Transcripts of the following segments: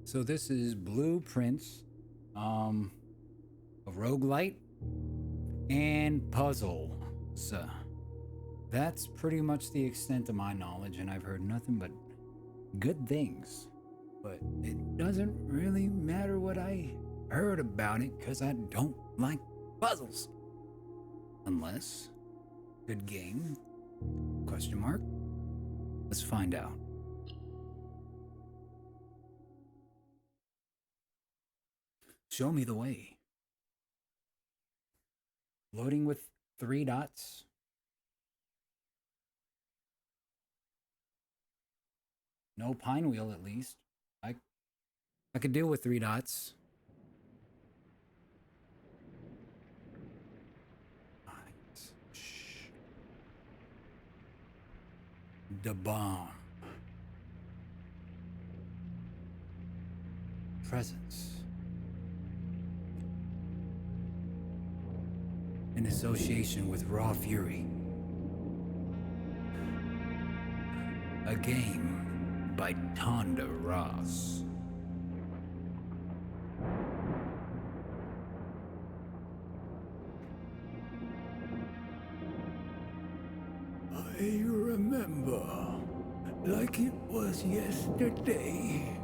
So this is Blueprints, um, a roguelite and puzzles. That's pretty much the extent of my knowledge, and I've heard nothing but good things. But it doesn't really matter what I heard about it, because I don't like puzzles. Unless, good game? Question mark? Let's find out. Show me the way. Loading with 3 dots. No pine wheel, at least. I could deal with 3 dots. Right. Shh. The bomb. Presence. In association with Raw Fury. A game by Tonda Ross. I remember like it was yesterday.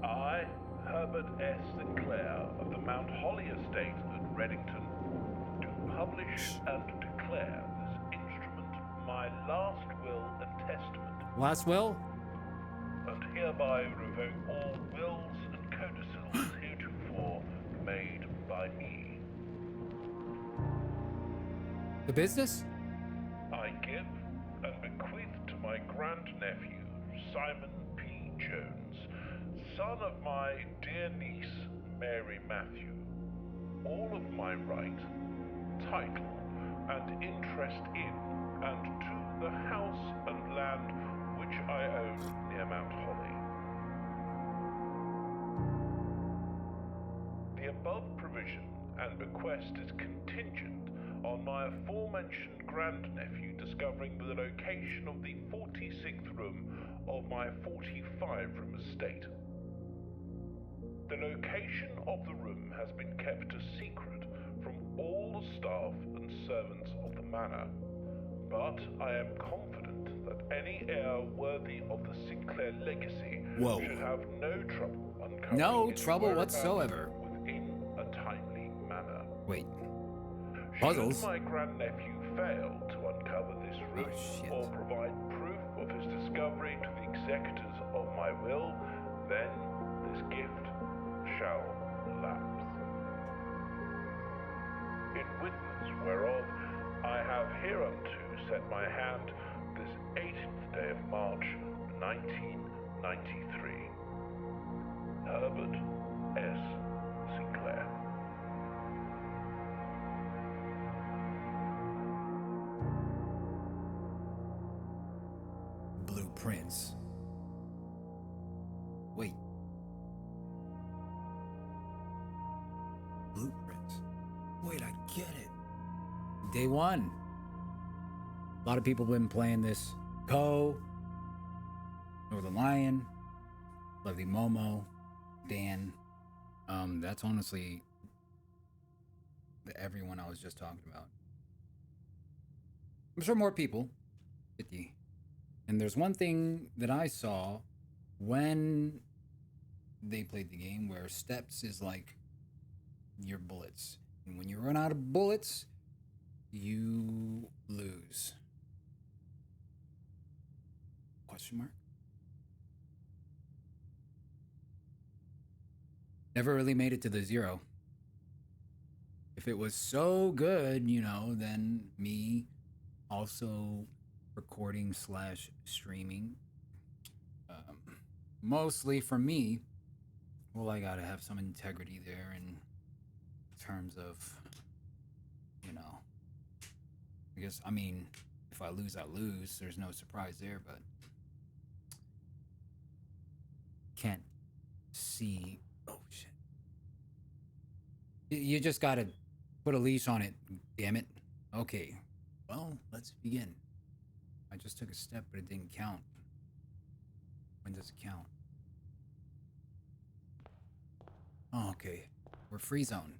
I, Herbert S. Sinclair of the Mount Holly Estate at Reddington, do publish and declare this instrument my last will and testament, Last will? and hereby revoke all wills and codicils heretofore made by me. The business? I give and bequeath to my grandnephew, Simon P. Jones, son of my dear niece, Mary Matthew, all of my right, title, and interest in and to the house and land which I own near Mount Holly. The above provision and bequest is contingent on my aforementioned grandnephew discovering the location of the 46th room of my 45-room estate. The location of the room has been kept a secret from all the staff and servants of the manor, but I am confident that any heir worthy of the Sinclair legacy should have no trouble uncovering No its trouble whereabouts whatsoever. within a timely manner. Wait. Should Puzzles? my grandnephew fail to uncover this room shit. or provide proof of his discovery to the executors of my will, then this gift shall lapse. In witness whereof I have hereunto set my hand this 18th day of March, 1993. Herbert S. Sinclair. Blueprints. Wait. Blueprints. Wait, I get it. Day one. A lot of people been playing this. Ko, Northern Lion, Lovely Momo, Dan. That's honestly everyone I was just talking about. I'm sure more people. 50. And there's one thing that I saw when they played the game where steps is like your bullets. And when you run out of bullets, you lose. Question mark? Never really made it to the 0. If it was so good, then me also recording / streaming. Mostly for me, well, I gotta have some integrity there in terms of, I guess, if I lose, I lose. There's no surprise there, but can't see. Oh, shit. You just gotta put a leash on it, damn it. Okay, well, let's begin. I just took a step, but it didn't count. When does it count? Oh, okay. We're free zone.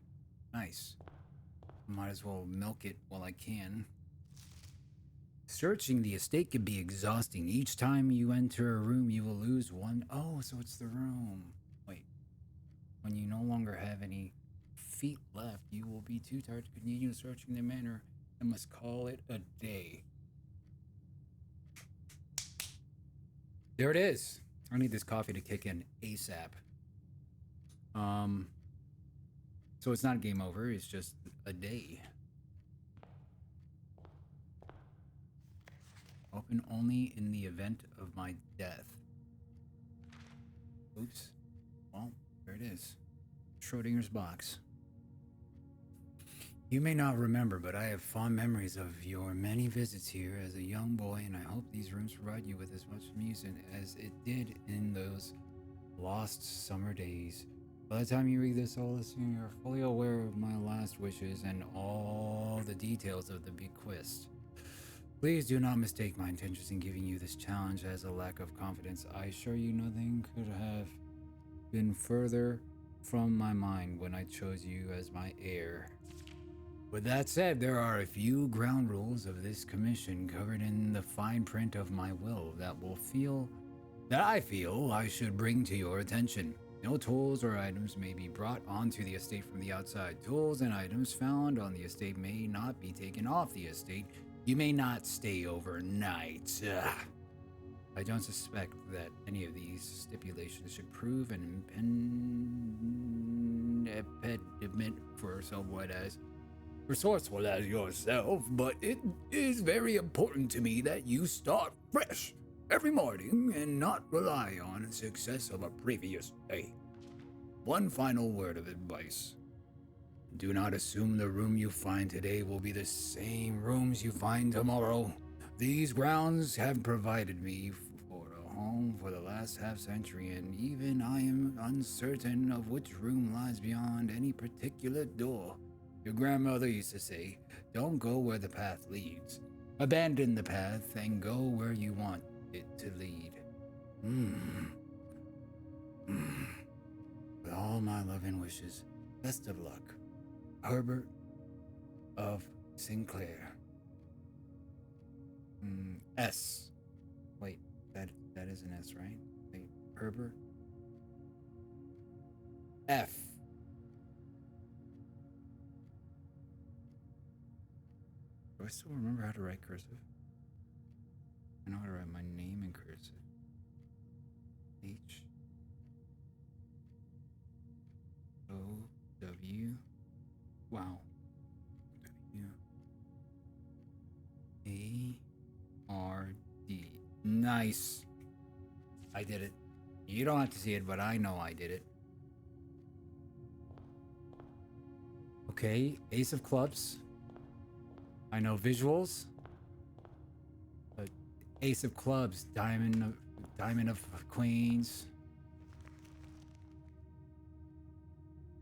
Nice. Might as well milk it while I can. Searching the estate can be exhausting. Each time you enter a room, you will lose one. Oh, so it's the room. Wait. When you no longer have any feet left, you will be too tired to continue searching the manor and must call it a day. There it is. I need this coffee to kick in ASAP. So it's not game over, it's just a day. Open only in the event of my death. Oops. Well, there it is. Schrodinger's box. You may not remember, but I have fond memories of your many visits here as a young boy, and I hope these rooms provide you with as much amusement as it did in those lost summer days. By the time you read this, all listening, you're fully aware of my last wishes and all the details of the bequest. Please do not mistake my intentions in giving you this challenge as a lack of confidence. I assure you nothing could have been further from my mind when I chose you as my heir. With that said, there are a few ground rules of this commission covered in the fine print of my will that I feel I should bring to your attention. No tools or items may be brought onto the estate from the outside. Tools and items found on the estate may not be taken off the estate. You may not stay overnight. I don't suspect that any of these stipulations should prove an impediment for someone as resourceful as yourself, but it is very important to me that you start fresh every morning and not rely on the success of a previous day. One final word of advice. Do not assume the room you find today will be the same rooms you find tomorrow. These grounds have provided me for a home for the last half-century, and even I am uncertain of which room lies beyond any particular door. Your grandmother used to say, don't go where the path leads. Abandon the path and go where you want it to lead. With all my love and wishes, best of luck. Herbert of Sinclair. S. Wait, that is an S, right? Wait, Herbert. F. Do I still remember how to write cursive? I know how to write my name in cursive. H. O. W. Wow. W. A. R. D. Nice. I did it. You don't have to see it, but I know I did it. Okay, Ace of Clubs. I know visuals. But Ace of Clubs, Diamond of Queens.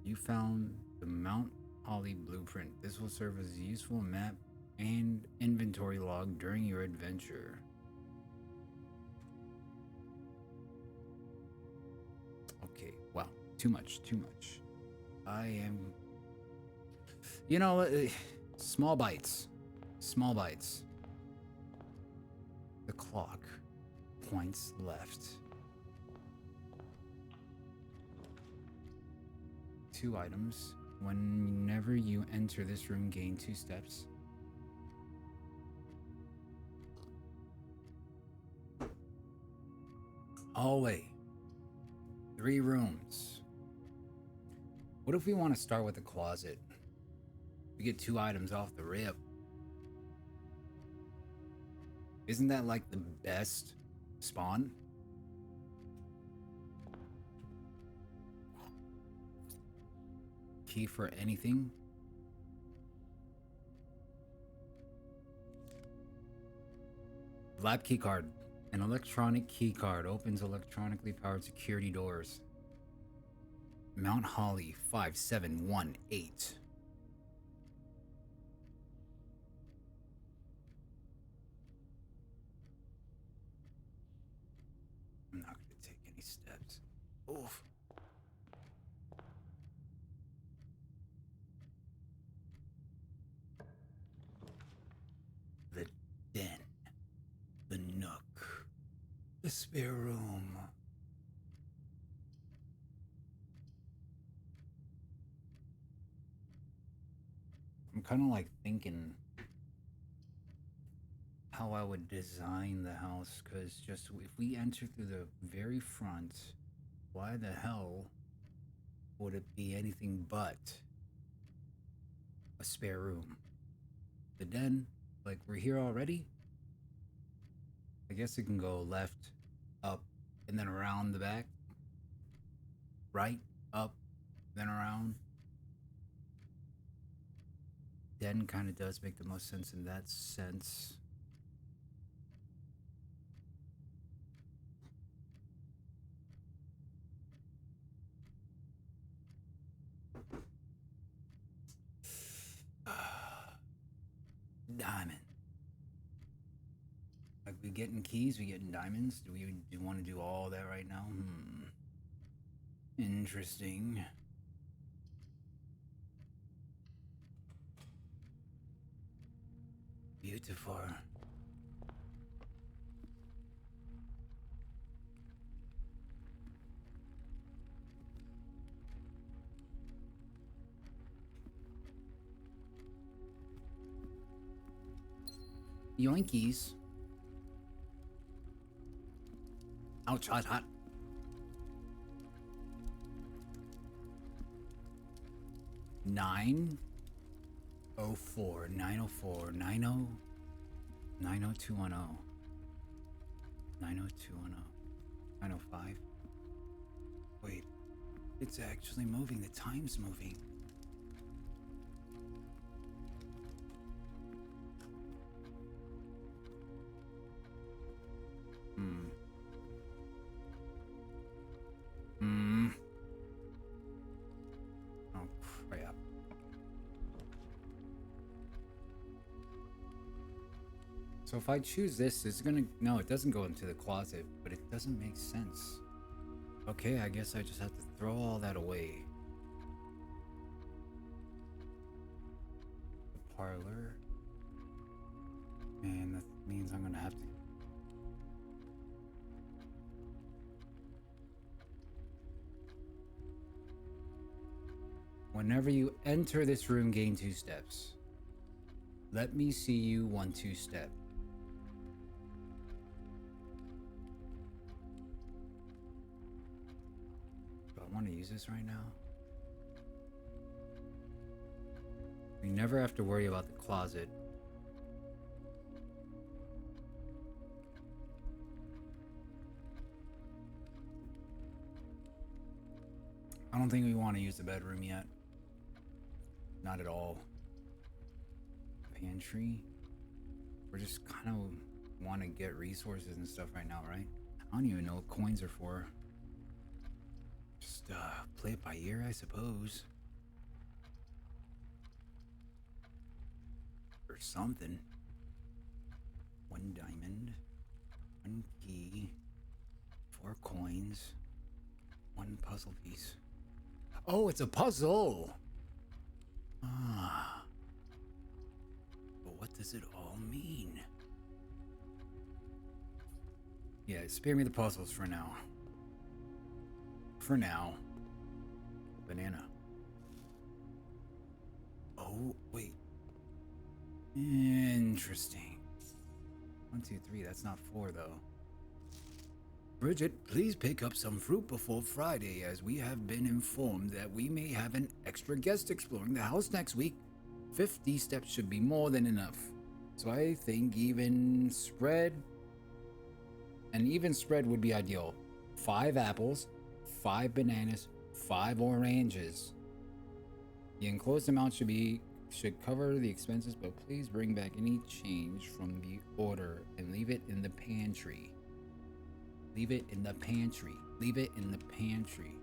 You found the Mount Holly blueprint. This will serve as a useful map and inventory log during your adventure. Okay, wow, too much. I am, small bites. The clock points left. 2 items. Whenever you enter this room, gain 2 steps. Hallway. 3 rooms. What if we want to start with the closet? We get 2 items off the rip. Isn't that like the best spawn? Key for anything? Lab key card. An electronic key card opens electronically powered security doors. Mount Holly 5718. I'm not going to take any steps. Oof. spare room. I'm kind of like thinking how I would design the house, because just if we enter through the very front, why the hell would it be anything but a spare room? The den, like we're here already? I guess it can go left, up, and then around the back. Right, up, then around. Den kind of does make the most sense in that sense. Diamond. Like we getting keys, we getting diamonds. Do we want to do all that right now? Interesting. Beautiful. Yoinkies. Ouch, hot, hot. Nine. 04 904 90 90210 90210 905. Wait, it's actually moving. The time's moving. Oh crap. So if I choose this, it's gonna... No, it doesn't go into the closet, but it doesn't make sense. Okay, I guess I just have to throw all that away. The parlor. And that means I'm gonna have to... Whenever you enter this room, gain 2 steps. Let me see you 1 2-step. Do I want to use this right now? We never have to worry about the closet. I don't think we want to use the bedroom yet. Not at all. Pantry. We're just kind of want to get resources and stuff right now, right? I don't even know what coins are for. Just play it by ear, I suppose. Or something. 1 diamond. 1 key. 4 coins. 1 puzzle piece. Oh, it's a puzzle! Ah. But what does it all mean? Yeah, spare me the puzzles for now. For now. Banana. Oh, wait. Interesting. 1 2 3, that's not 4 though. Bridget, please pick up some fruit before Friday, as we have been informed that we may have an extra guest exploring the house next week. 50 steps should be more than enough. So I think even spread would be ideal. 5 apples, 5 bananas, 5 oranges. The enclosed amount should cover the expenses, but please bring back any change from the order and leave it in the pantry. Leave it in the pantry. Leave it in the pantry.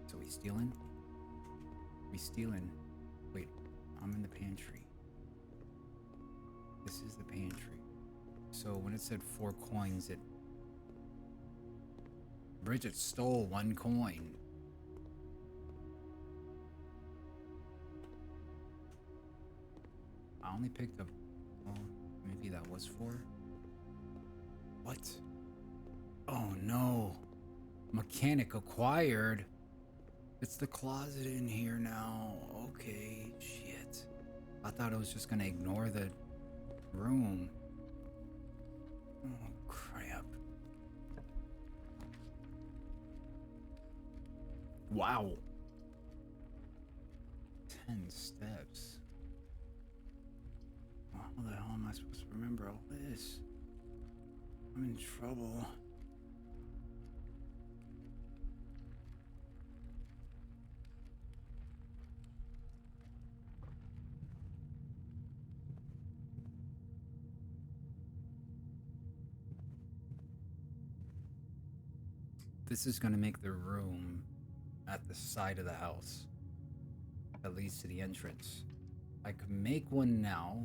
So we stealing? We stealing. Wait, I'm in the pantry. This is the pantry. So when it said 4 coins, Bridget stole 1 coin. I only picked up... Well, maybe that was 4? What? Oh no. Mechanic acquired. It's the closet in here now. Okay, shit. I thought I was just gonna ignore the room. Oh, crap. Wow. 10 steps. Well, how the hell am I supposed to remember all this? I'm in trouble. This is gonna make the room at the side of the house that leads to the entrance. I could make one now.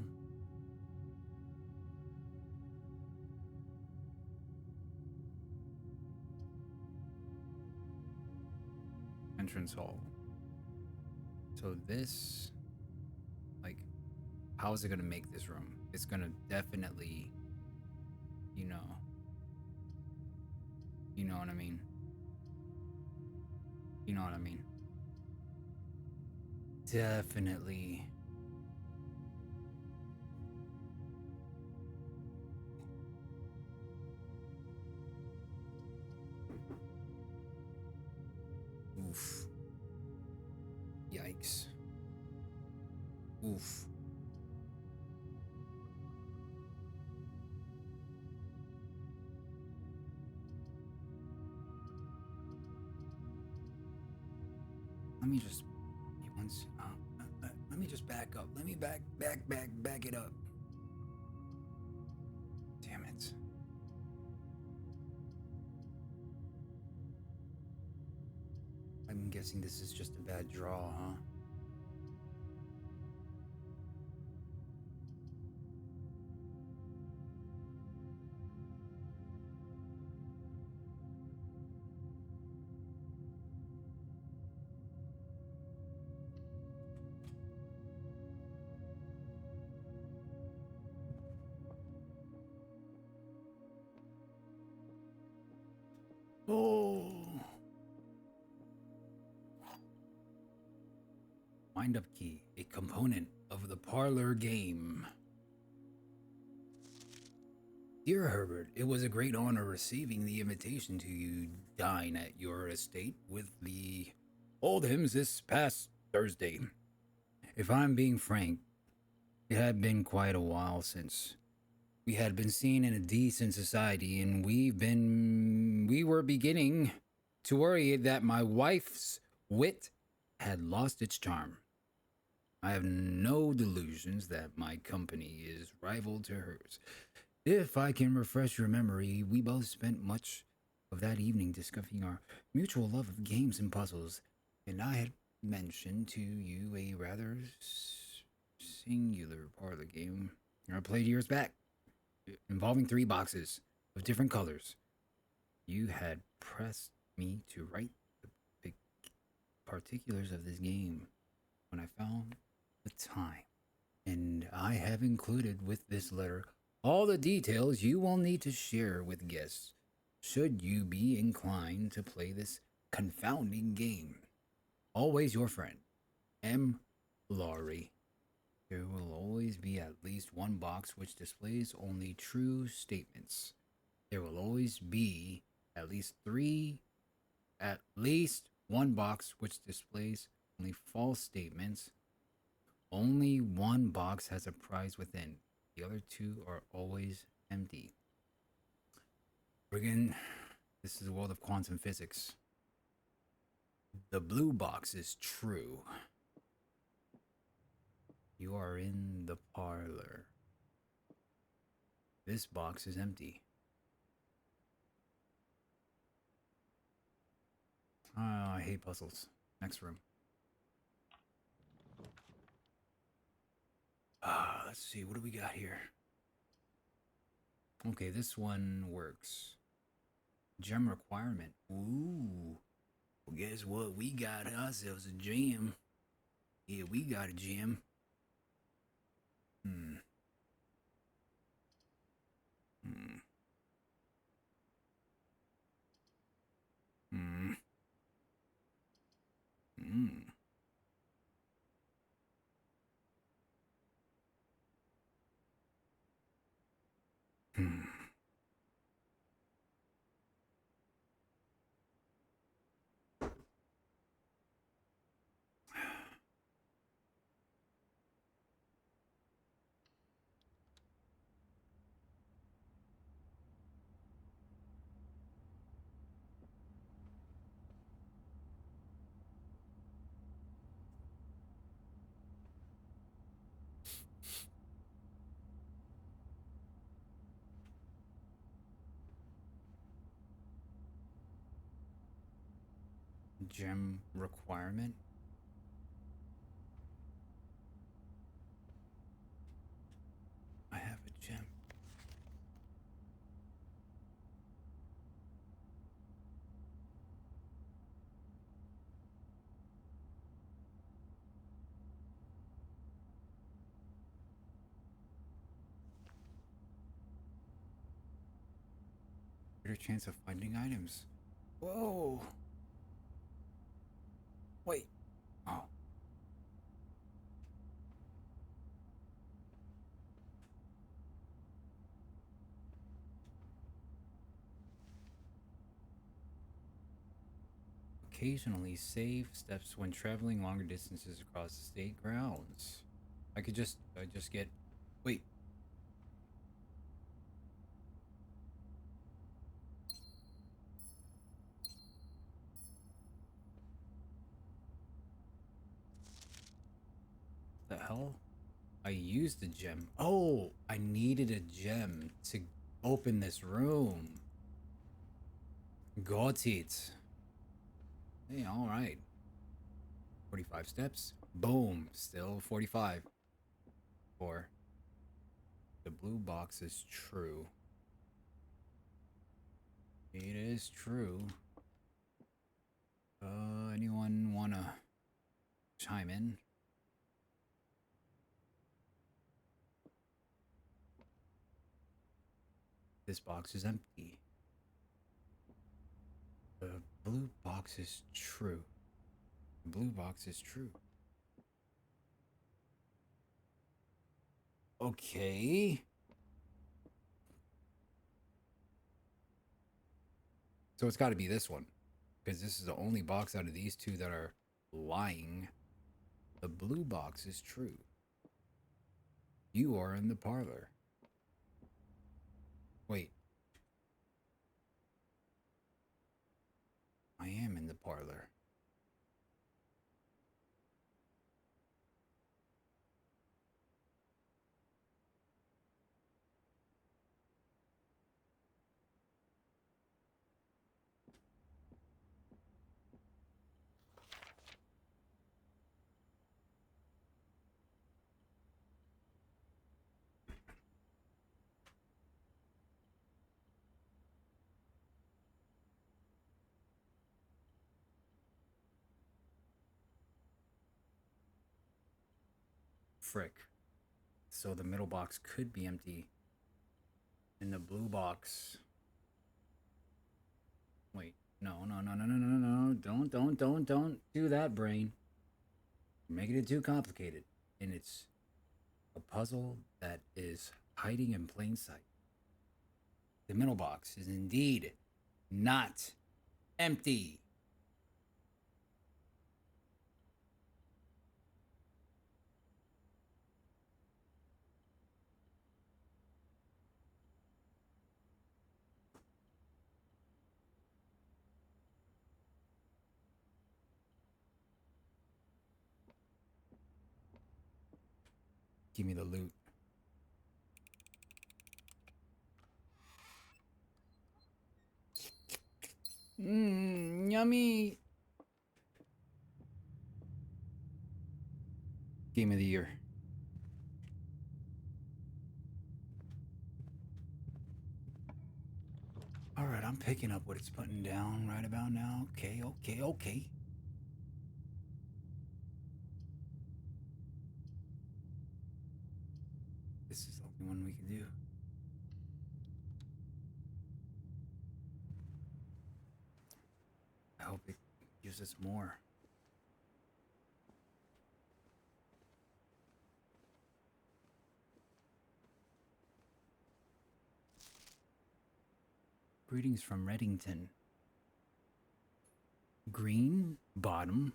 Entrance hall. So this, like, how is it gonna make this room? It's gonna definitely, you know what I mean? You know what I mean? Definitely. Oof. Yikes. Oof. Let me just let me just back up. Let me back it up. Damn it. I'm guessing this is just a bad draw, huh? Oh. Wind up key, a component of the parlor game. Dear Herbert, it was a great honor receiving the invitation to dine at your estate with the Oldhams this past Thursday. If I'm being frank, it had been quite a while since we had been seen in a decent society, and we were beginning to worry that my wife's wit had lost its charm. I have no delusions that my company is rival to hers. If I can refresh your memory, we both spent much of that evening discussing our mutual love of games and puzzles, and I had mentioned to you a rather singular parlor game I played years back, involving 3 boxes of different colors. You had pressed me to write the particulars of this game when I found the time, and I have included with this letter all the details you will need to share with guests should you be inclined to play this confounding game. Always your friend, M. Laurie. There will always be at least one box which displays only true statements. There will always be at least one box which displays only false statements. Only one box has a prize within. The other 2 are always empty. Again, this is the world of quantum physics. The blue box is true. You are in the parlor. This box is empty. I hate puzzles. Next room. Let's see. What do we got here? Okay, this one works. Gem requirement. Ooh. Well, guess what? We got ourselves a gem. Yeah, we got a gem. gem requirement. I have a gem. Greater chance of finding items. Whoa. Wait. Oh. Occasionally save steps when traveling longer distances across the state grounds. I just get. Wait. The hell? I used a gem. Oh, I needed a gem to open this room. Got it. Hey, all right. 45 steps. Boom. Still 45. Or the blue box is true. It is true. Anyone wanna chime in? This box is empty. The blue box is true. The blue box is true. Okay. So it's got to be this one. Because this is the only box out of these two that are lying. The blue box is true. You are in the parlor. Wait. I am in the parlor. Frick. So the middle box could be empty. And the blue box. Wait. No. Don't do that, brain. You're making it too complicated. And it's a puzzle that is hiding in plain sight. The middle box is indeed not empty. Give me the loot. Yummy. Game of the year. All right, I'm picking up what it's putting down right about now. Okay. This is the only one we can do. I hope it gives us more. Greetings from Reddington. Green bottom,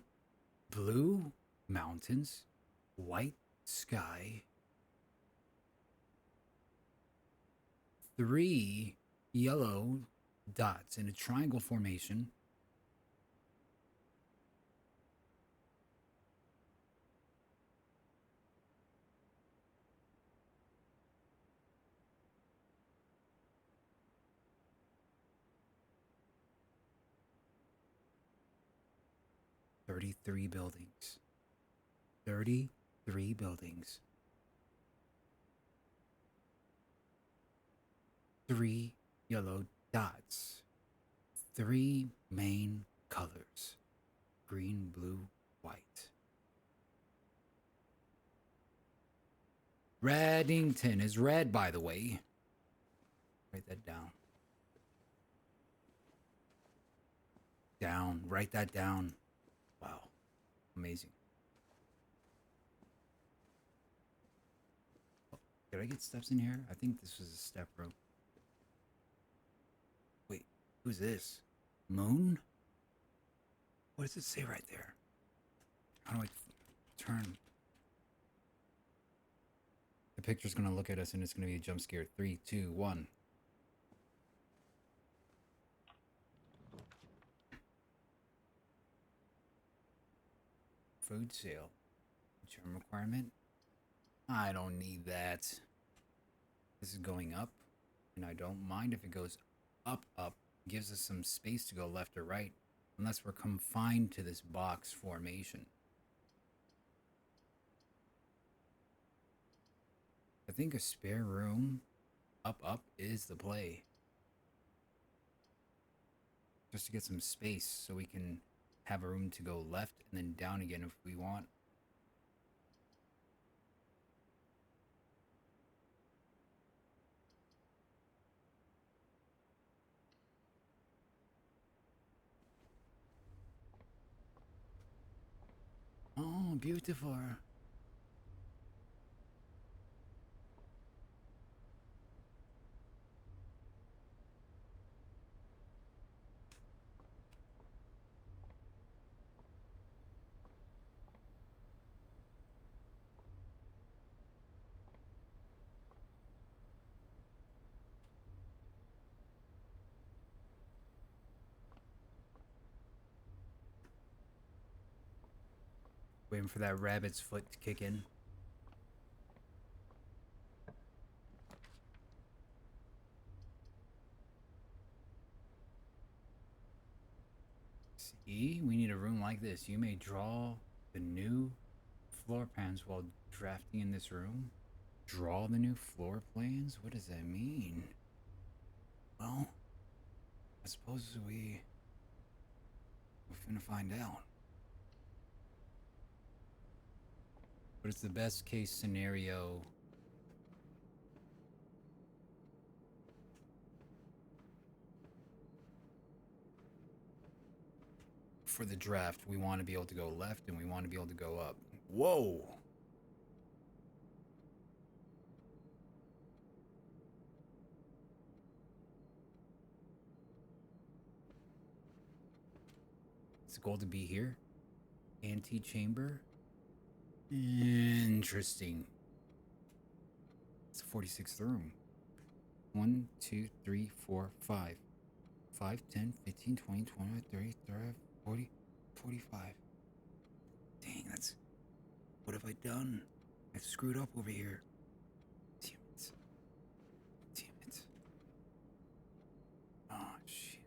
blue mountains, white sky, 3 yellow dots in a triangle formation. 33 buildings. 33 buildings. 3 yellow dots. 3 main colors. Green, blue, white. Reddington is red, by the way. Write that down. Write that down. Wow. Amazing. Oh, did I get steps in here? I think this was a step rope. Wait, who's this? Moon? What does it say right there? How do I turn? The picture's gonna look at us and it's gonna be a jump scare. 3, 2, 1. Food sale. Term requirement. I don't need that. This is going up, and I don't mind if it goes up. Gives us some space to go left or right, unless we're confined to this box formation. I think a spare room up is the play. Just to get some space so we can have a room to go left and then down again if we want. Oh, beautiful. Waiting for that rabbit's foot to kick in. See, we need a room like this. You may draw the new floor plans while drafting in this room. Draw the new floor plans? What does that mean? Well, I suppose we're finna find out. But it's the best case scenario. For the draft, we want to be able to go left and we want to be able to go up. Whoa! It's the goal to be here. Antechamber. Interesting. It's a 46th room. 1, 2, 3, 4, 5. 5, 10, 15, 20, 25, 30, 35, 40, 45. Dang, that's... What have I done? I've screwed up over here. Damn it. Damn it. Oh, shit.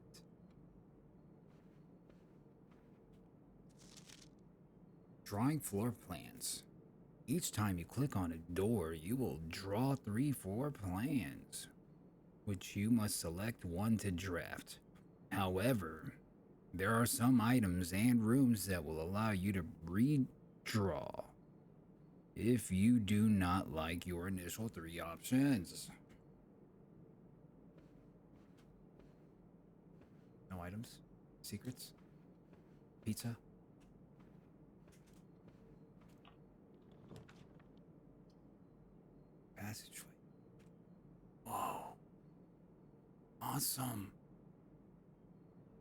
Drawing floor plans. Each time you click on a door, you will draw 3 floor plans, which you must select one to draft. However, there are some items and rooms that will allow you to redraw if you do not like your initial 3 options. No items? Secrets? Pizza? Passageway. Whoa. Awesome.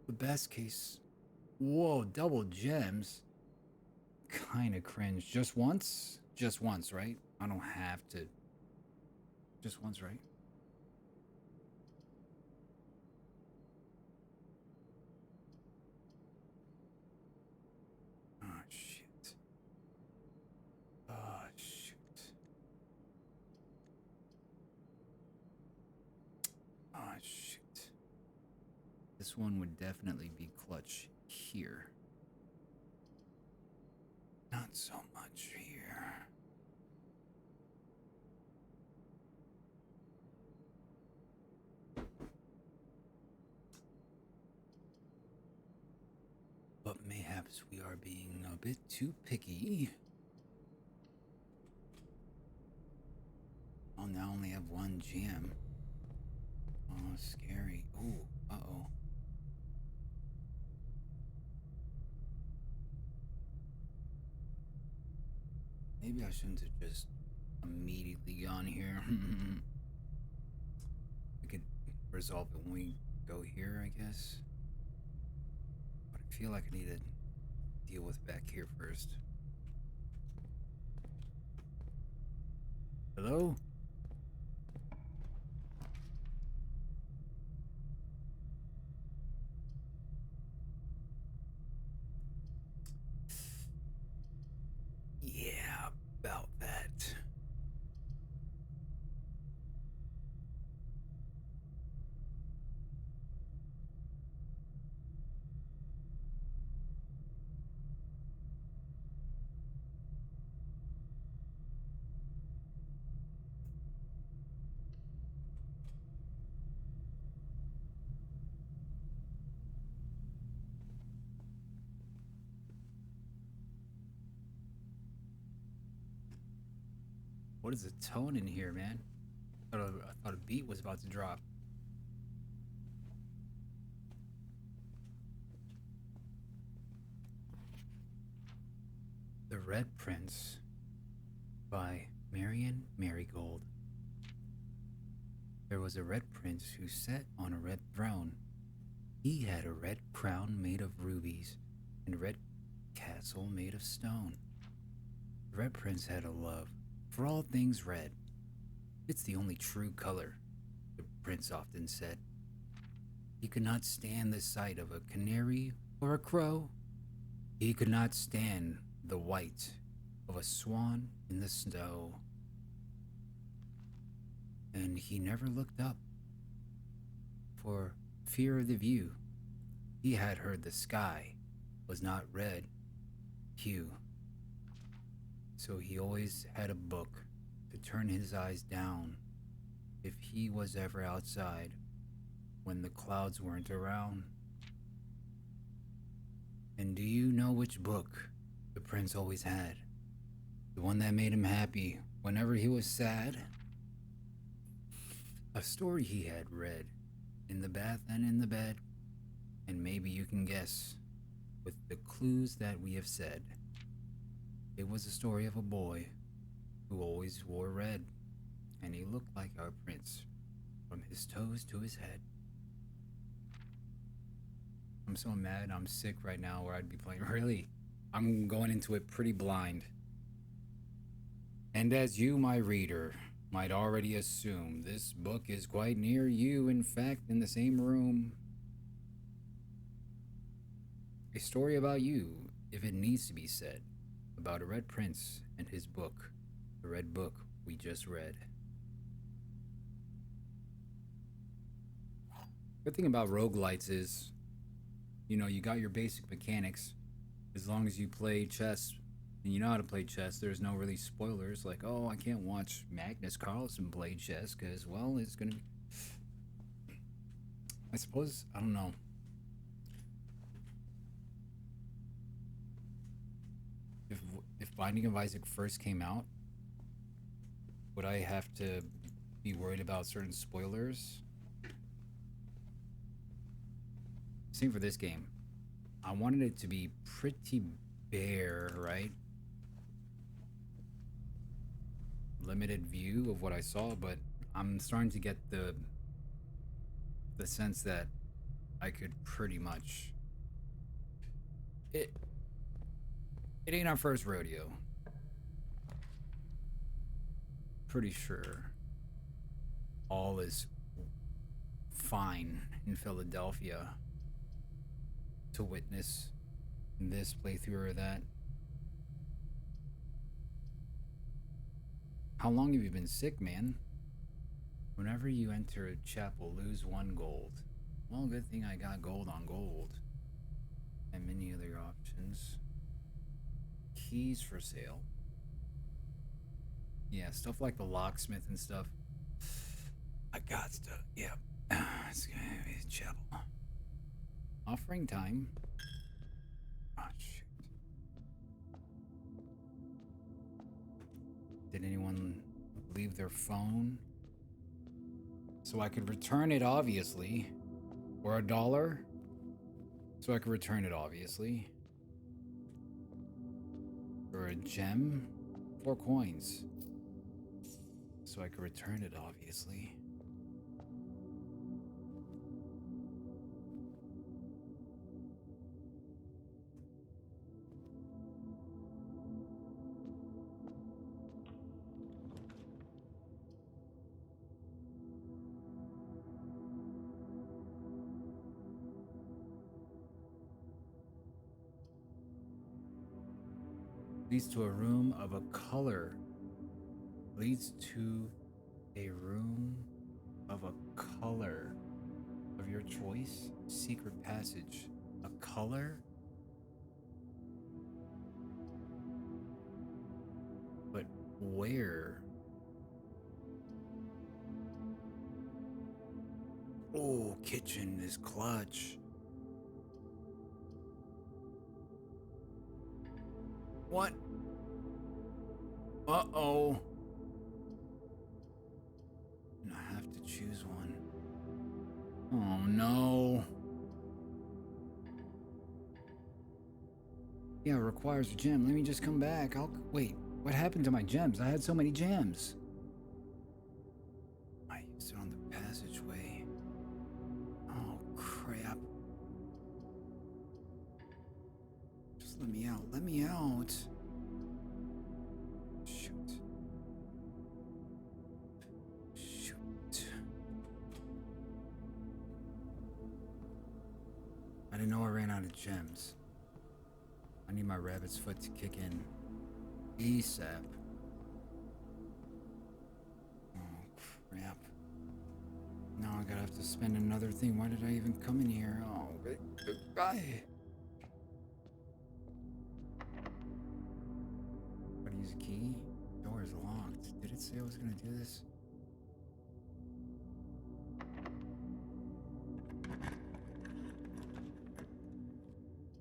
The best case. Whoa, double gems. Kinda cringe. Just once? Just once, right? I don't have to. Just once, right? Oh, shit. Oh, shoot. Oh, shoot. This one would definitely be clutch here. so much here. But mayhaps we are being a bit too picky. I'll now only have one gem. Oh, scary. Ooh, uh-oh. Maybe I shouldn't have just immediately gone here. We could resolve it when we go here, I guess. But I feel like I need to deal with back here first. Hello? Yeah, about that. What is the tone in here, man? I thought a beat was about to drop. The Red Prince by Marion Marigold. There was a red prince who sat on a red throne. He had a red crown made of rubies and a red castle made of stone. The Red Prince had a love for all things red. It's the only true color, the prince often said. He could not stand the sight of a canary or a crow. He could not stand the white of a swan in the snow. And he never looked up for fear of the view. He had heard the sky was not red hue. So he always had a book to turn his eyes down if he was ever outside when the clouds weren't around. And do you know which book the prince always had? The one that made him happy whenever he was sad? A story he had read in the bath and in the bed, and maybe you can guess with the clues that we have said. It was a story of a boy who always wore red, and he looked like our prince from his toes to his head. I'm so mad I'm sick right now where I'd be playing. Really, I'm going into it pretty blind. And as you, my reader, might already assume, this book is quite near you, in fact, in the same room. A story about you, if it needs to be said, about a red prince and his book, the red book we just read. Good thing about roguelites is, you got your basic mechanics. As long as you play chess and you know how to play chess, there's no really spoilers like, oh, I can't watch Magnus Carlsen play chess because, well, it's gonna be... I suppose, I don't know. If Binding of Isaac first came out, would I have to be worried about certain spoilers? Same for this game. I wanted it to be pretty bare, right? Limited view of what I saw, but I'm starting to get the sense that I could pretty much... It ain't our first rodeo. Pretty sure all is fine in Philadelphia to witness this playthrough or that. How long have you been sick, man? Whenever you enter a chapel, lose 1 gold. Well, good thing I got gold on gold. And many other options. keys for sale. Yeah, stuff like the locksmith and stuff. I got stuff. Yeah. It's gonna be a chapel. Offering time. Oh, shoot. Did anyone leave their phone? So I could return it, obviously. Or $1. So I could return it, obviously. Or a gem. 4 coins. So I could return it, obviously. Leads to a room of a color. Leads to a room of a color of your choice. Secret passage. A color? But where? Oh, kitchen is clutch. What? Uh-oh. And I have to choose one. Oh, no. Yeah, it requires a gem. Let me just come back. Wait, what happened to my gems? I had so many gems. I used it on the passageway. Oh, crap. Just let me out. Let me out. Shoot. Shoot. I didn't know I ran out of gems. I need my rabbit's foot to kick in ASAP. Oh, crap. Now I gotta have to spend another thing. Why did I even come in here? Oh, goodbye. Gotta use a key? Door is locked. Did it say I was gonna do this?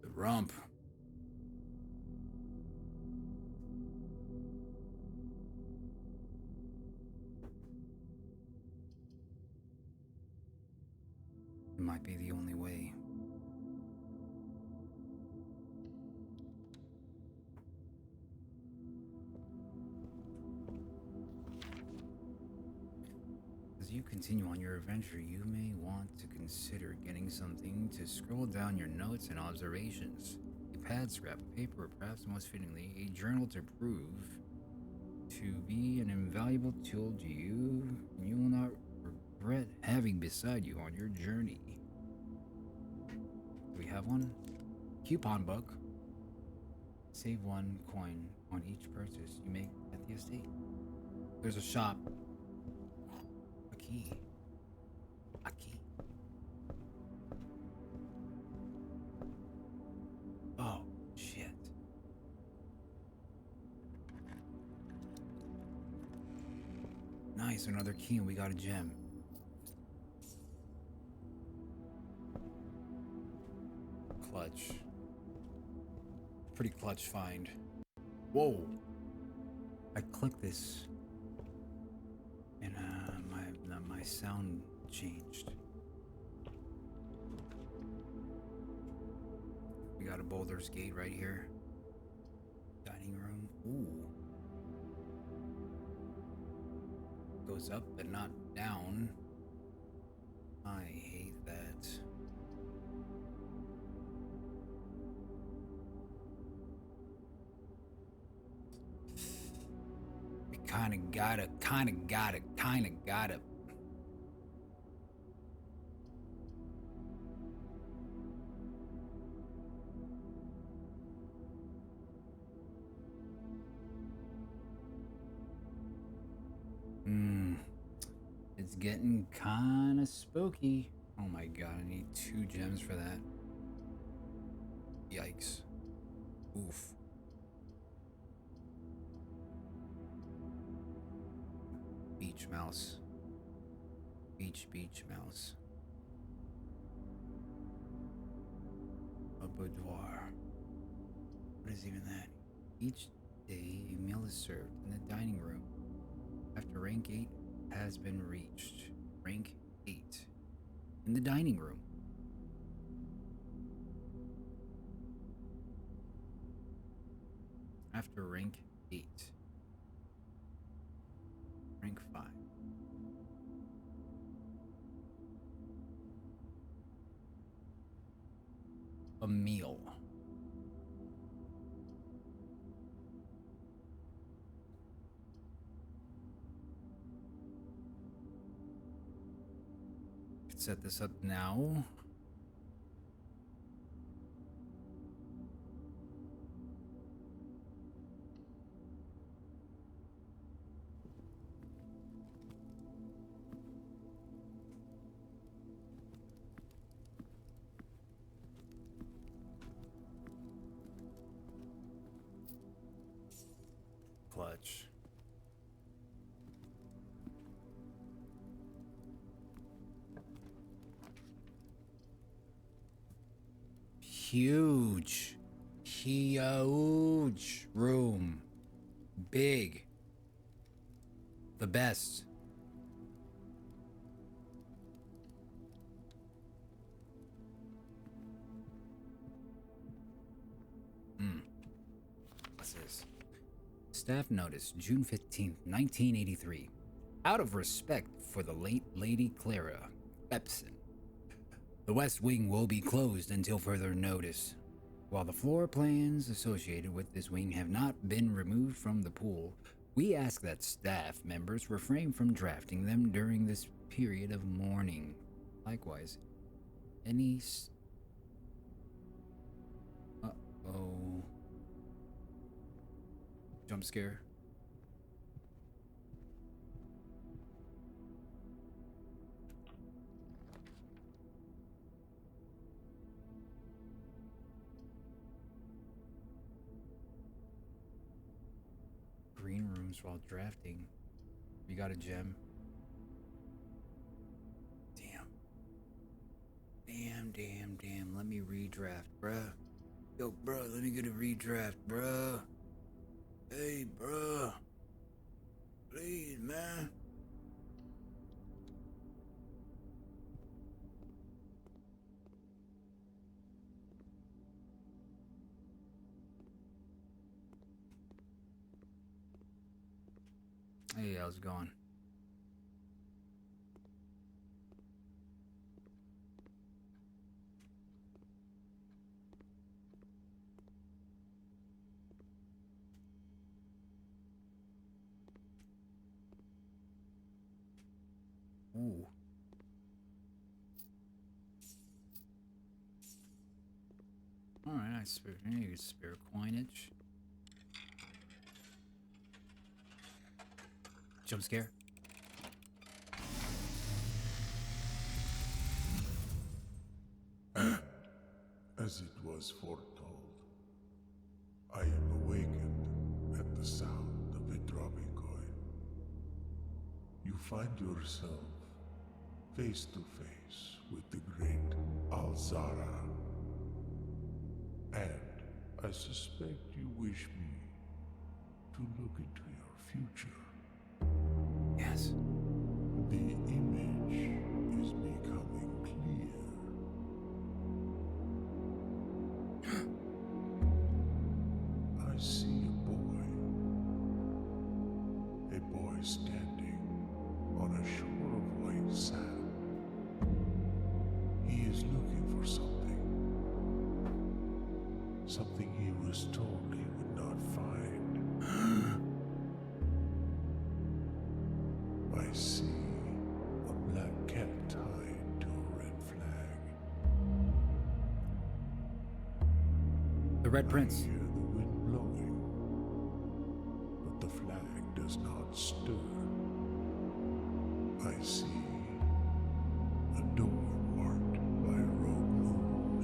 The rump. It might be the only way. As you continue on your adventure, you may want to consider getting something to scroll down your notes and observations. A pad, scrap of paper, or perhaps most fittingly, a journal to prove to be an invaluable tool to you, and you will not regret having beside you on your journey. Do we have one? Coupon book. Save 1 coin on each purchase you make at the estate. There's a shop. A key. A key. Oh, shit. Nice, another key and we got a gem. Clutch. Pretty clutch find. Whoa. I clicked this and my sound changed. We got a Boulder's Gate right here. Dining room. Ooh. Goes up but not down. I hate that. We kinda gotta. It's getting kinda spooky. Oh my god, I need 2 gems for that. Yikes. Oof. beach mouse. Beach mouse. A boudoir. What is even that? Each day, a meal is served in the dining room after rank 8 has been reached. Rank 8. In the dining room. After rank 8. Rank 5. A meal. Set this up now. Clutch. Huge room. Big. The best. What's this? Staff notice, June 15th, 1983. Out of respect for the late Lady Clara Epson, the West Wing will be closed until further notice. While the floor plans associated with this wing have not been removed from the pool, we ask that staff members refrain from drafting them during this period of mourning. Likewise, any uh-oh. Jump scare. Green rooms while drafting. You got a gem. Damn. Let me redraft, bruh. Yo, bruh, let me get a redraft, bruh. Hey, bruh. Please, man. Hey, how's it going? Ooh. Alright, I need spare coinage. Jump scare. As it was foretold, I am awakened at the sound of a dropping coin. You find yourself face to face with the great Alzara. And I suspect you wish me to look into your future. Yes. The image is becoming clear. I see a boy standing on a shore of white sand. He is looking for something he was told he would not find. I see a black cat tied to a red flag. The Red Prince. I hear the wind blowing, but the flag does not stir. I see a door marked by a rogue moon.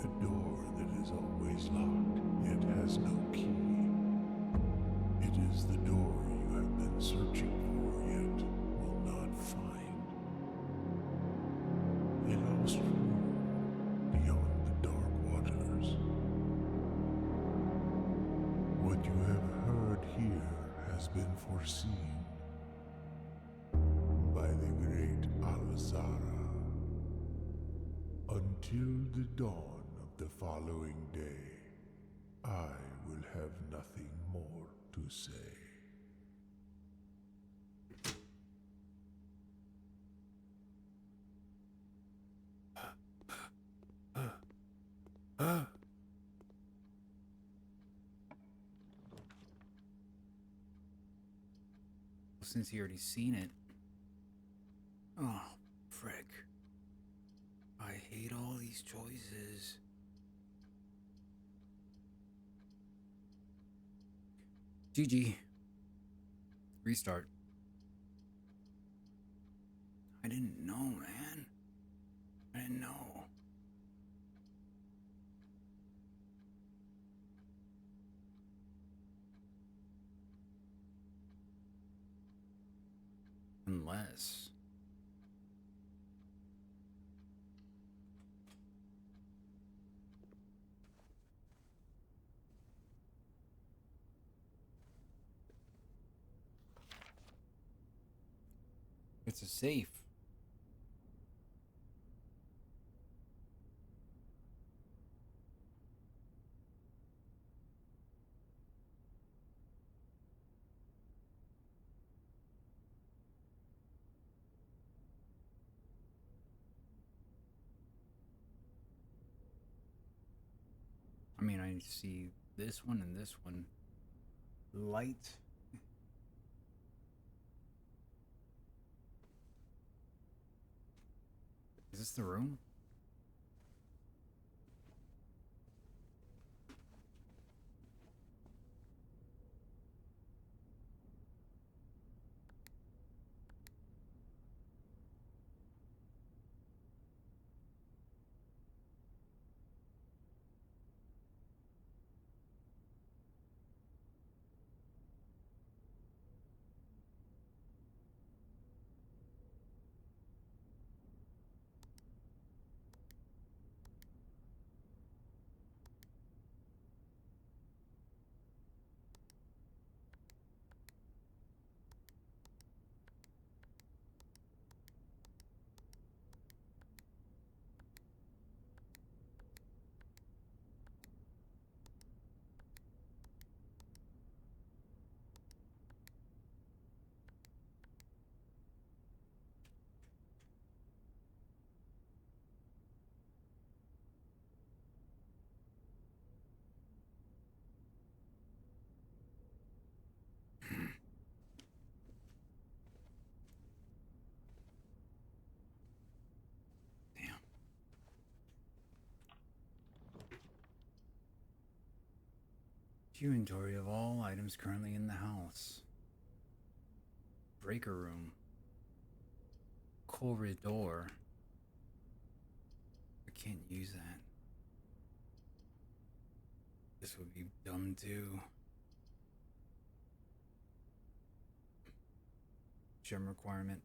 A door that is always locked, yet has no key. It is the door you have been searching for, yet What you have heard here has been foreseen by the great Alzara. Until the dawn of the following day, I will have nothing more to say. Since he already seen it. Oh, frick. I hate all these choices. GG. Restart. I didn't know, man. I didn't know. Unless... it's a safe. I mean, I see this one and this one. Light. Is this the room? Damn. Inventory of all items currently in the house. Breaker room. Corridor. I can't use that. This would be dumb too. Gem requirement.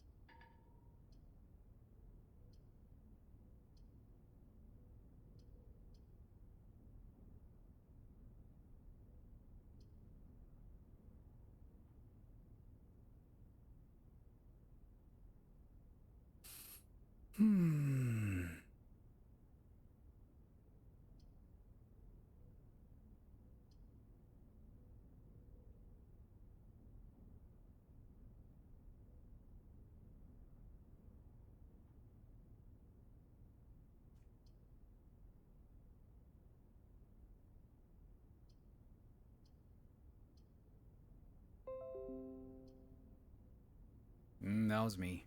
That was me.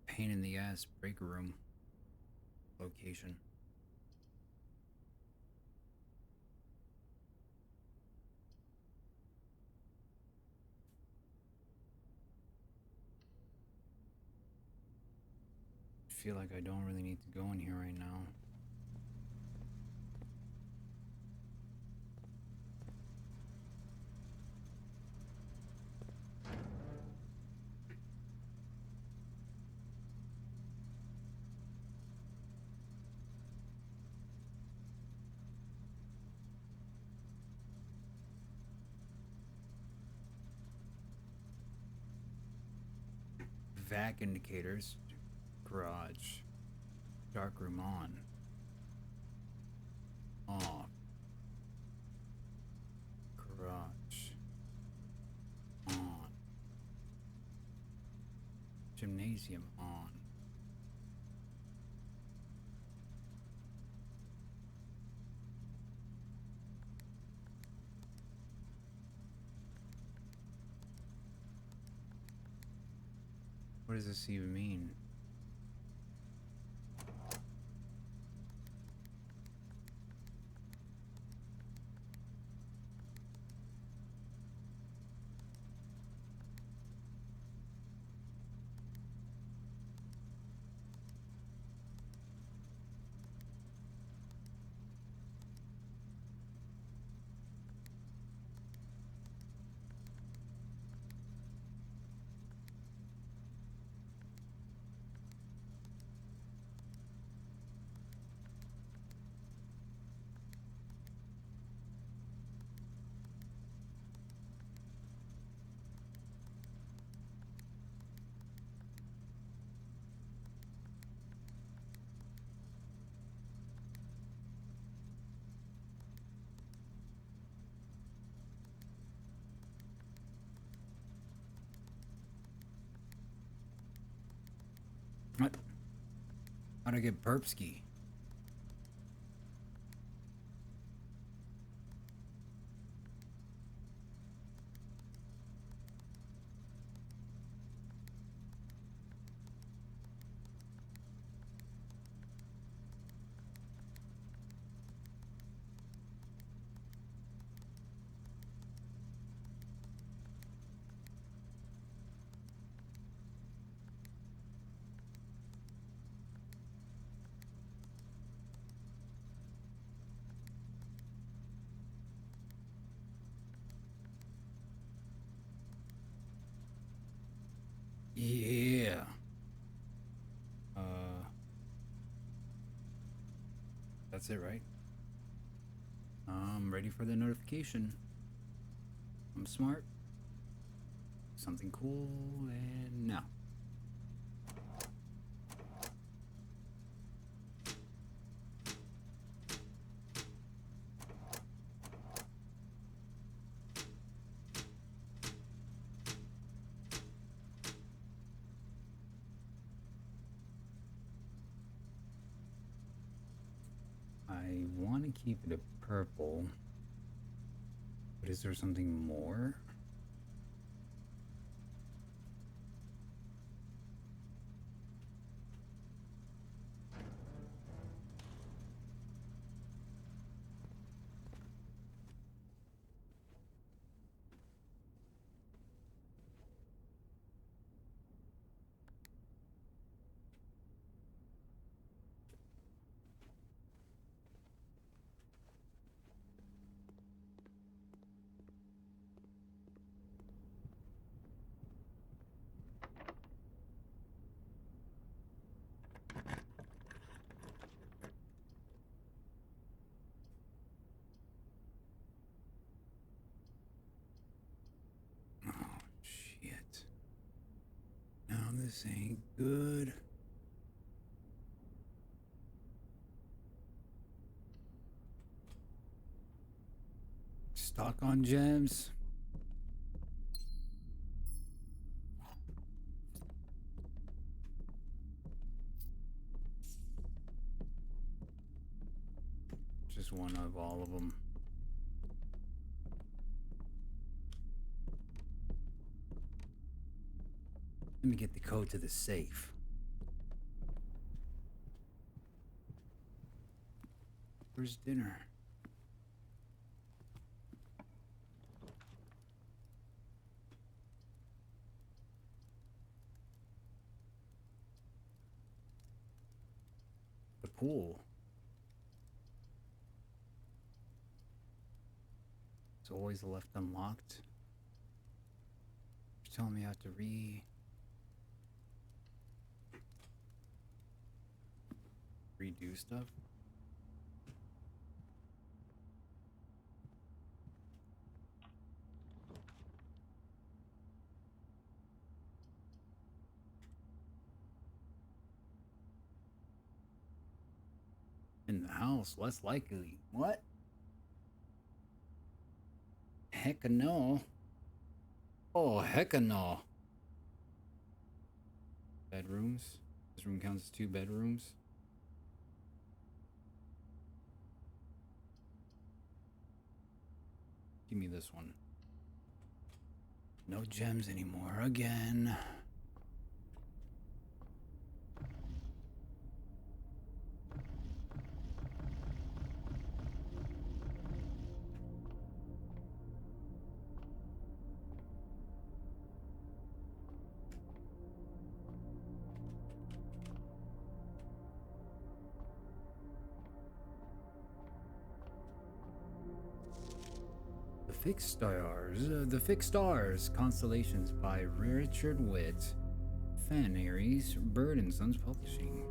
Pain in the ass breaker room. Location. Feel like I don't really need to go in here right now. HVAC indicators. Garage. Dark room on. Off. Garage. On. Gymnasium on. What does this even mean? What? How'd I get Burpski? Yeah. That's it, right? I'm ready for the notification. I'm smart. Something cool, and now. I want to keep it a purple, but is there something more? Oh, shit. No, this ain't good. Stock on gems. Just one of all of them. Let me get the code to the safe. Where's dinner? The pool. It's always left unlocked. You're telling me I have to redo stuff? else, less likely. What? Heck no. Oh, heck no. Bedrooms? This room counts as 2 bedrooms? Give me this one. No gems anymore again. The Fixed Stars, Constellations by Richard Witt, Fan Aries, Bird and Sons Publishing.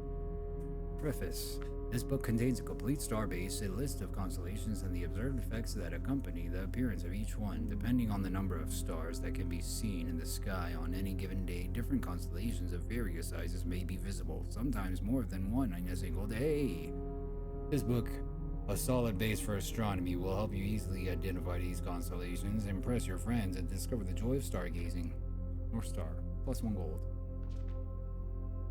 Preface. This book contains a complete star base, a list of constellations, and the observed effects that accompany the appearance of each one. Depending on the number of stars that can be seen in the sky on any given day, different constellations of various sizes may be visible, sometimes more than one in a single day. This book, a solid base for astronomy, will help you easily identify these constellations, impress your friends, and discover the joy of stargazing. North Star, +1 gold.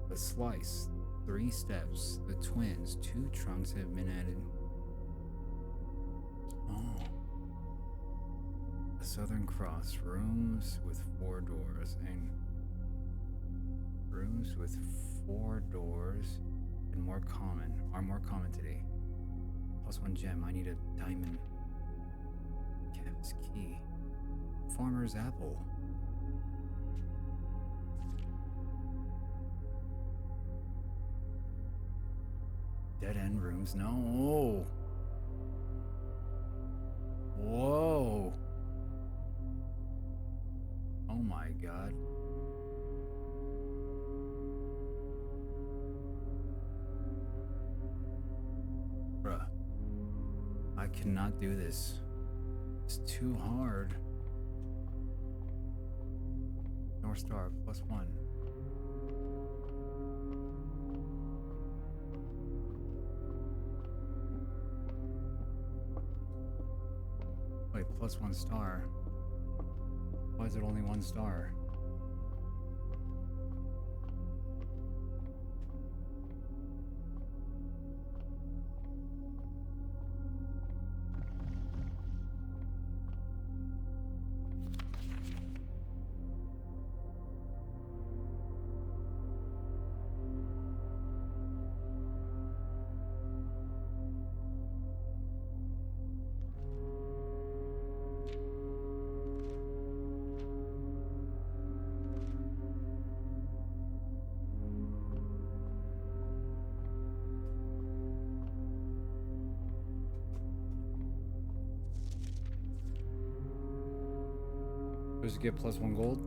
The Slice, 3 steps. The Twins, 2 trunks have been added. Oh. The Southern Cross, rooms with 4 doors, and rooms with 4 doors and more common, are more common today. +1 gem. I need a diamond. Cat's key. Farmer's apple. Dead end rooms. No. Whoa. Oh my god. Bruh. I cannot do this. It's too hard. North Star, +1. Wait, +1 star. Why is it only 1 star? Supposed to get +1 gold.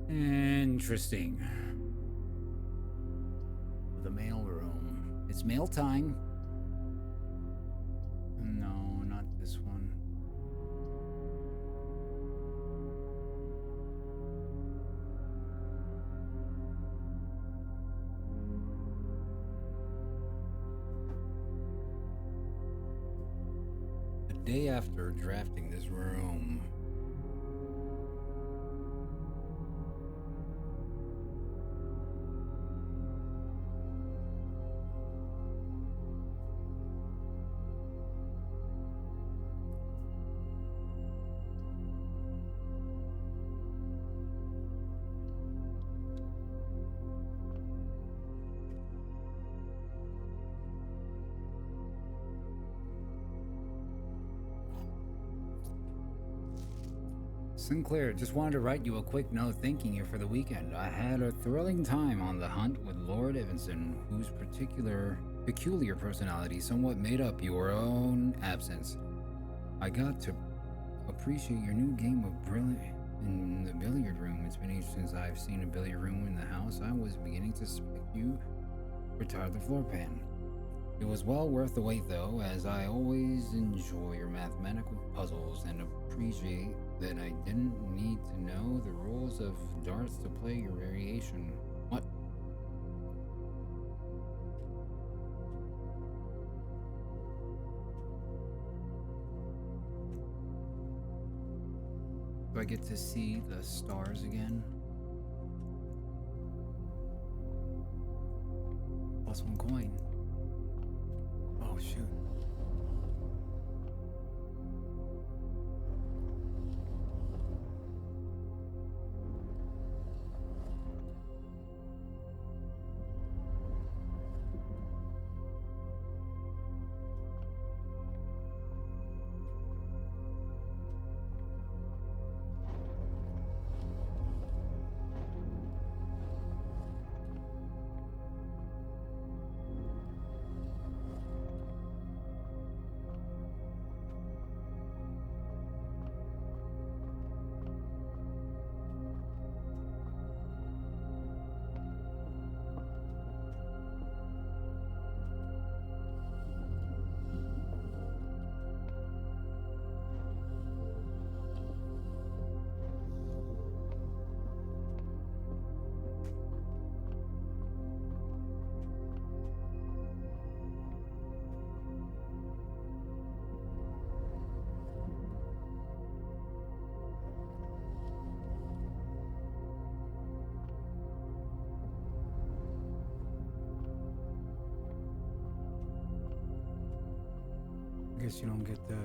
Interesting. The mail room. It's mail time. No, not this one. The day after drafting this room, Sinclair, just wanted to write you a quick note thanking you for the weekend. I had a thrilling time on the hunt with Lord Evanson, whose peculiar personality somewhat made up your own absence. I got to appreciate your new game of brilliant in the billiard room. It's been ages since I've seen a billiard room in the house. I was beginning to suspect you retired the floor pan. It was well worth the wait, though, as I always enjoy your mathematical puzzles and appreciate that I didn't need to know the rules of darts to play your variation. What? I get to see the stars again. Plus 1 coin. Oh, shoot. I guess you don't get to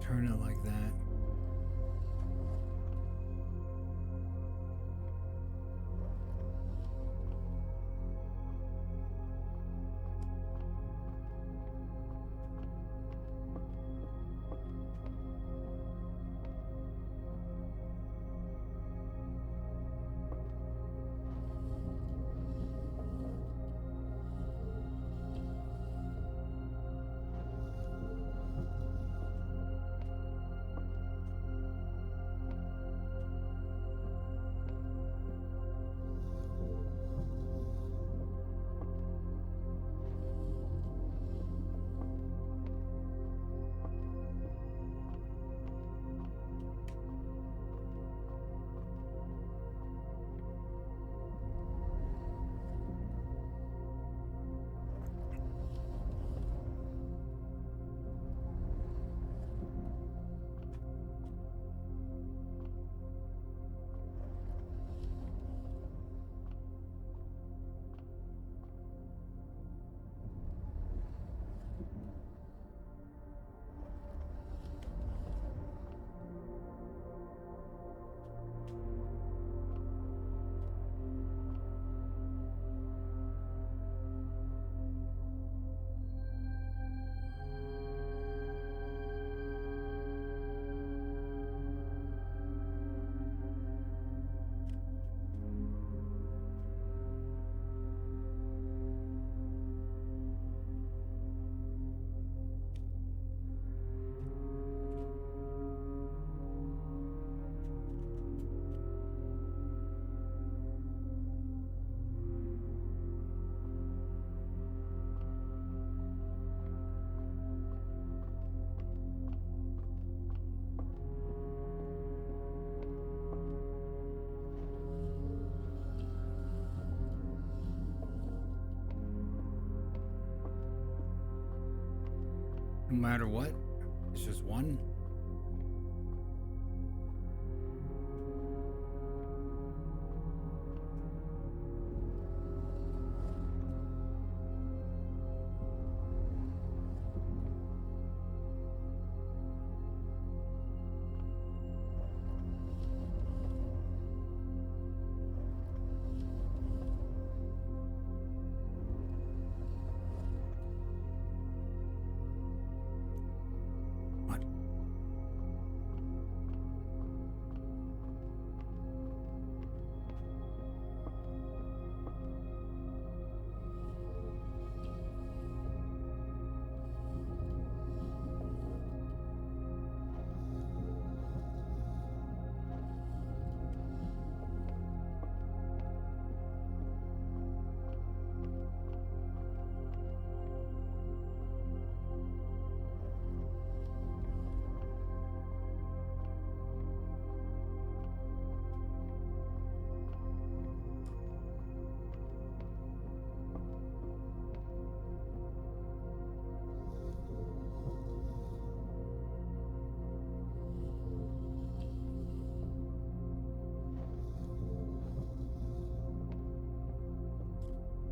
turn it like that. No matter what, it's just one. What?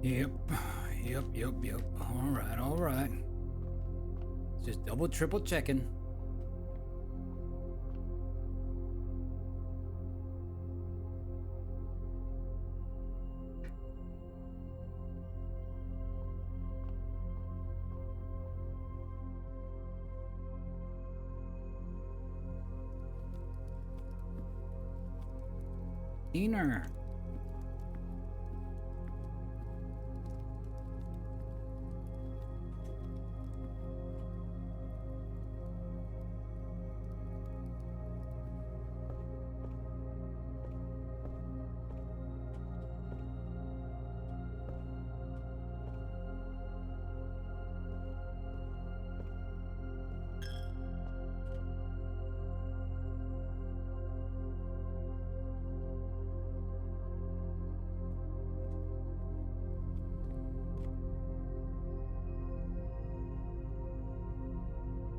Yep. Yep. All right. Just double, triple checking. Diener.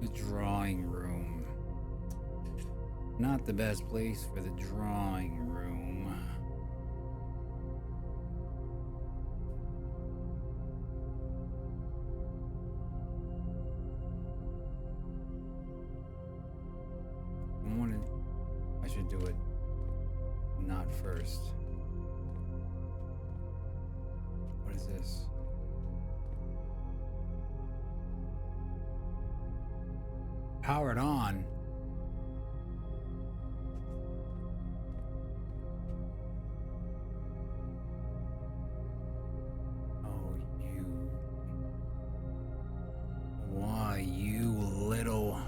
The drawing room. Not the best place for the drawing room. I should do it not first. What is this? Powered on. Oh, you. Why, you little.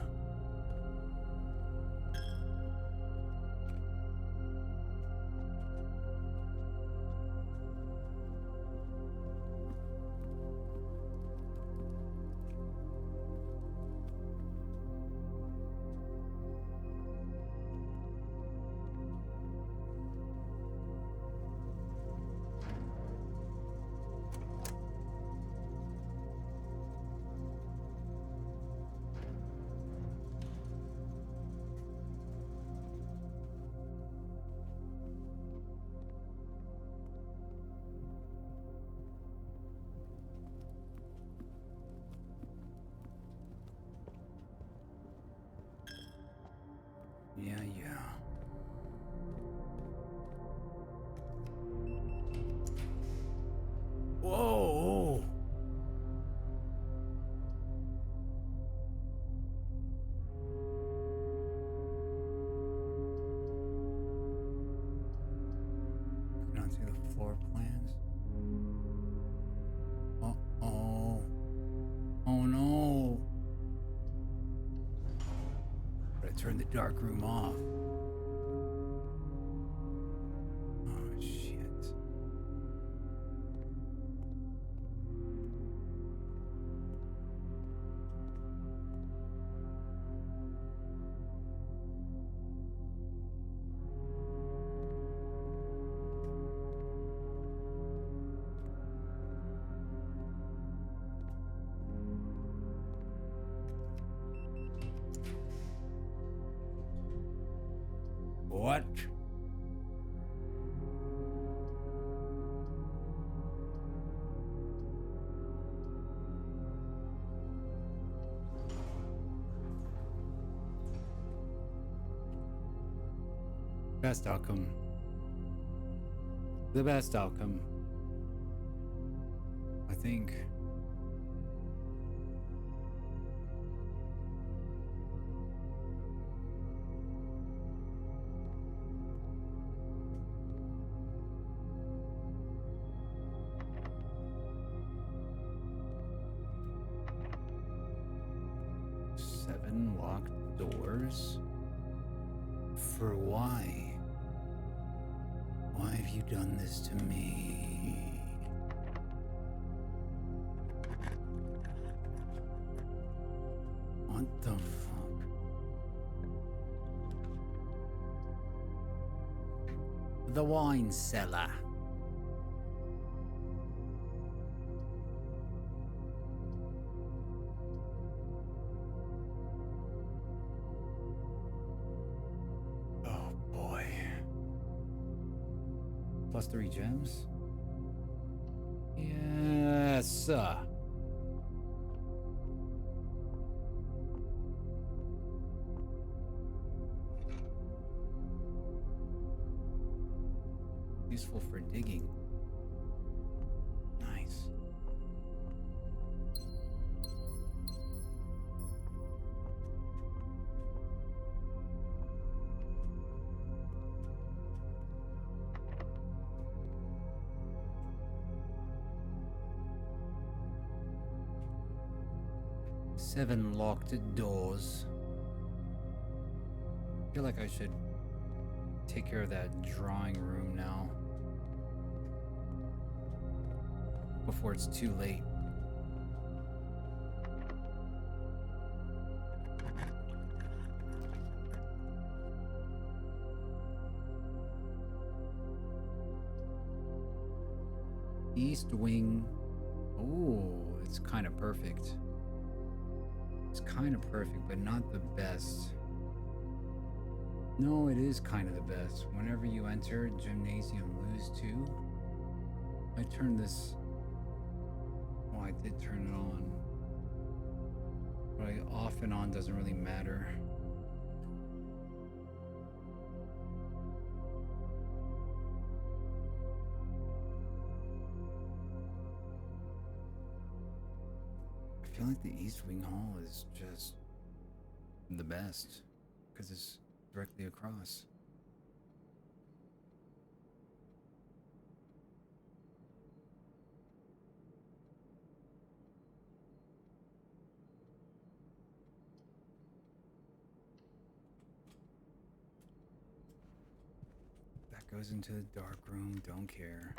Yeah. Whoa! Can I see the floor plans? Oh. Oh no! But I turned the dark room off. Oh shit. What? Best outcome. The best outcome. I think. Seven locked doors? For why? Why have you done this to me? What the fuck? The wine cellar. Oh boy. +3 gems? Yeah. sir. Useful for digging. Nice. Seven locked doors. I feel like I should take care of that drawing room now before it's too late. East wing. Oh, it's kind of perfect. It's kind of perfect, but not the best. No, it is kind of the best. Whenever you enter gymnasium lose 2, I turned this. Oh, I did turn it on. But off and on doesn't really matter. I feel like the East Wing Hall is just the best because it's directly across. That goes into the dark room, don't care.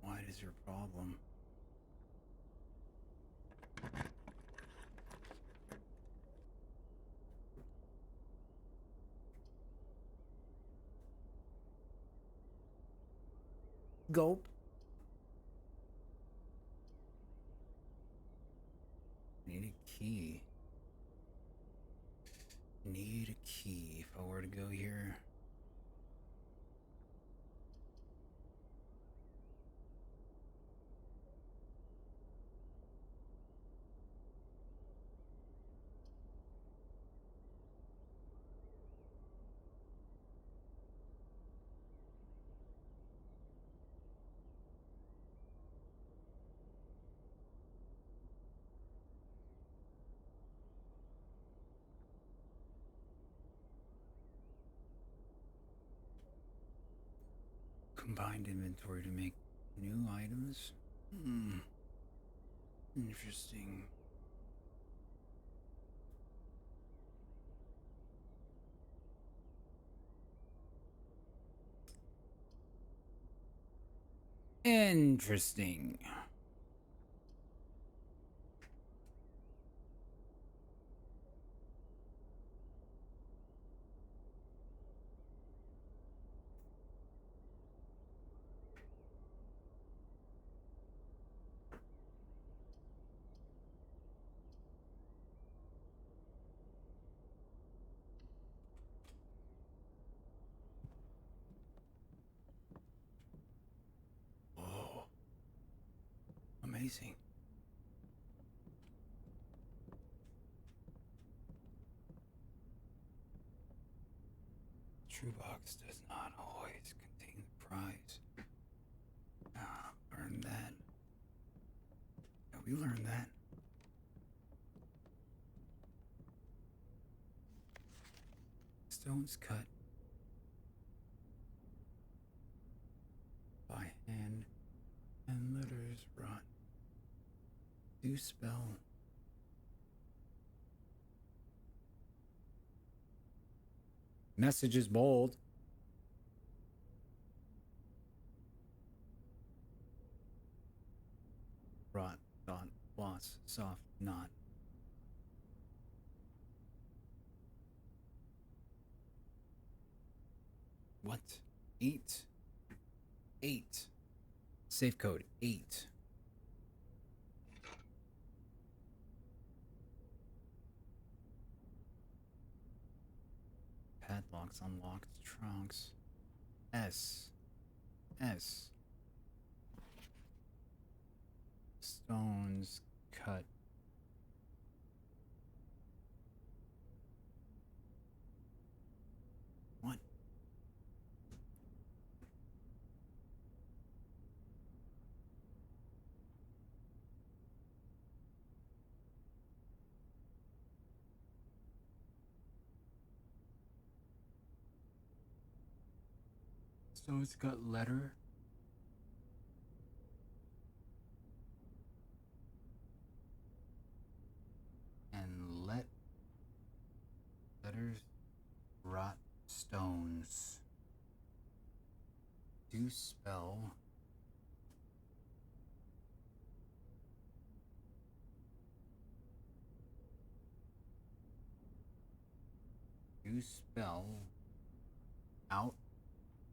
What is your problem? Gulp. Need a key. Need a key if I were to go here. Combined inventory to make new items? Interesting. Interesting. Oh, amazing. True box does not always contain the prize. Learned that. Yeah, we learned that. Stones cut by hand and letters wrought. Do spell. Message is bold. Rot, dot, loss, soft, not. What? 8? 8. Safe code 8. Padlocks, unlocked trunks. S. stones cut. What? So it's got letter. And letters rot stones. Do spell. Do spell out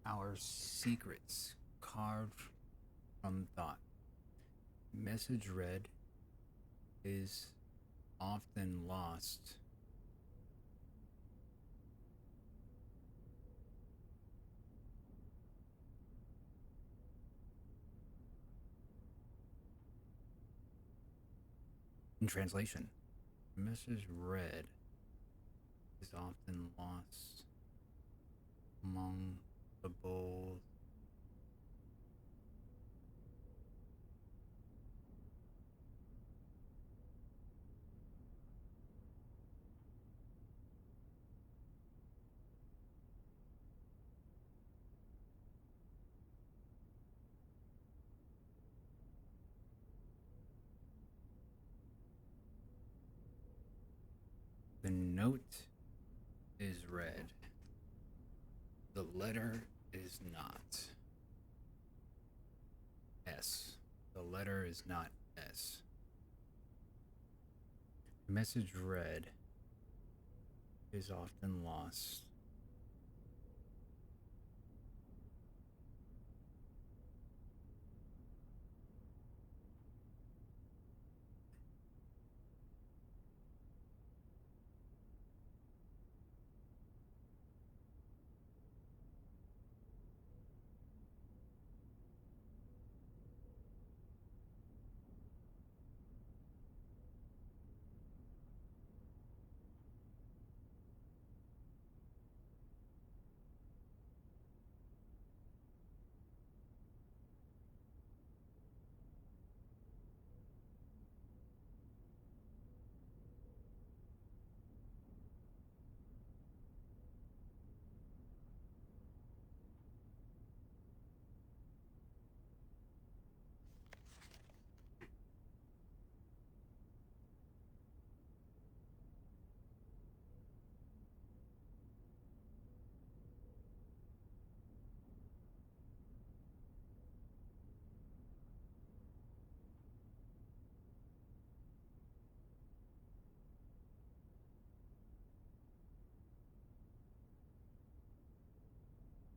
our secrets carved from thought. Message read is often lost. In translation, message read is often lost among the bold. The note is read. The letter is not. S. The letter is not S. The message read is often lost.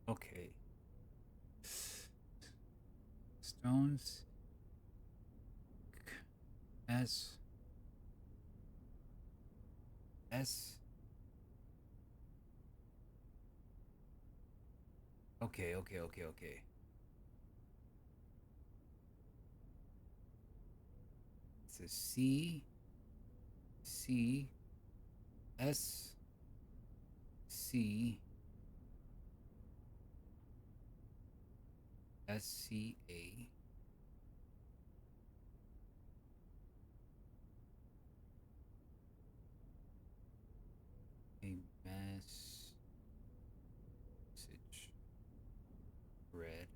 Okay. Stones. S. S. Okay. It's a C. C. S. C. SCA. A message read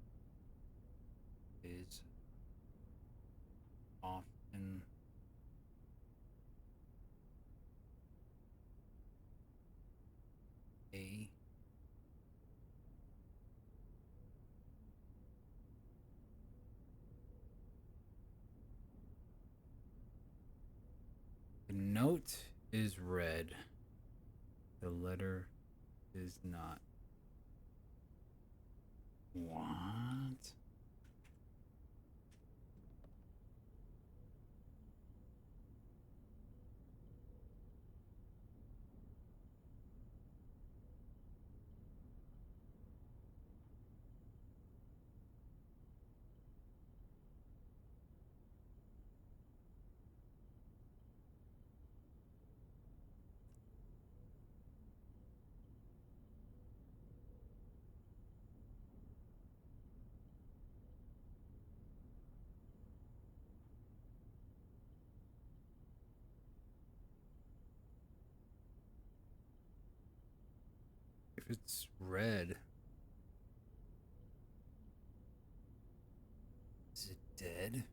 is often a the note is read. The letter is not. What? If it's red, is it dead?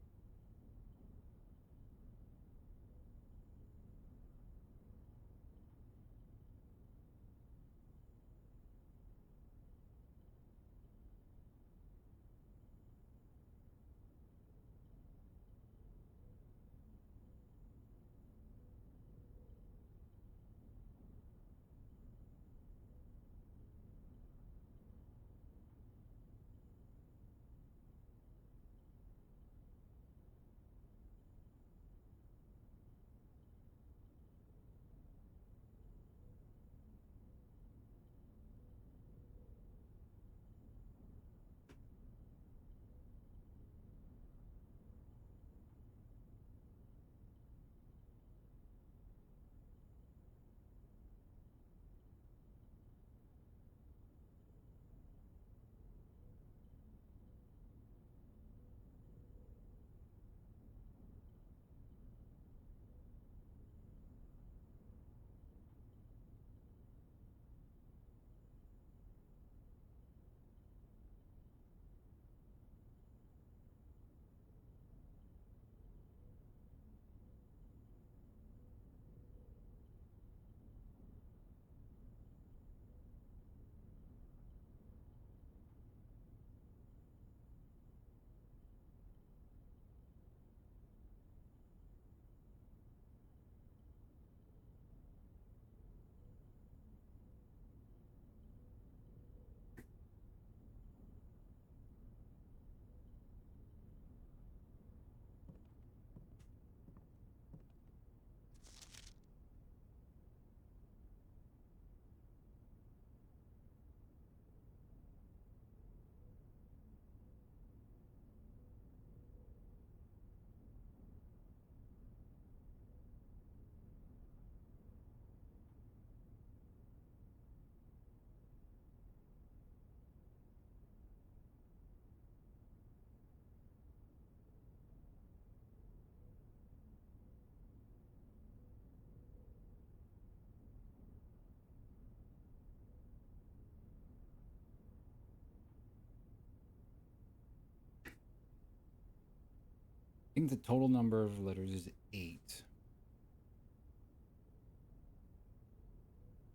I think the total number of letters is 8.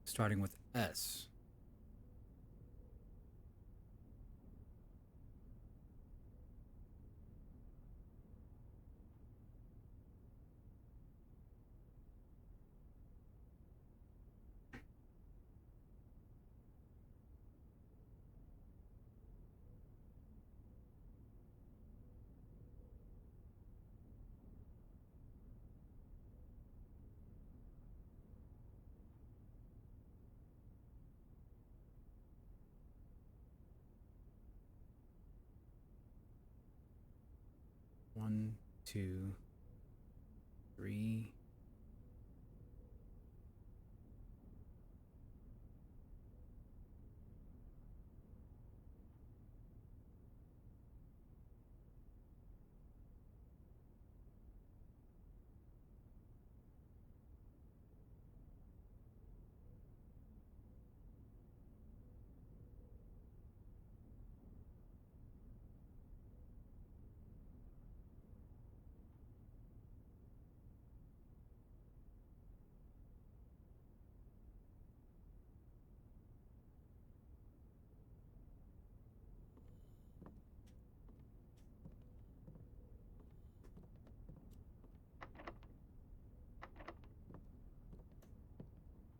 Starting with S. One, two, three.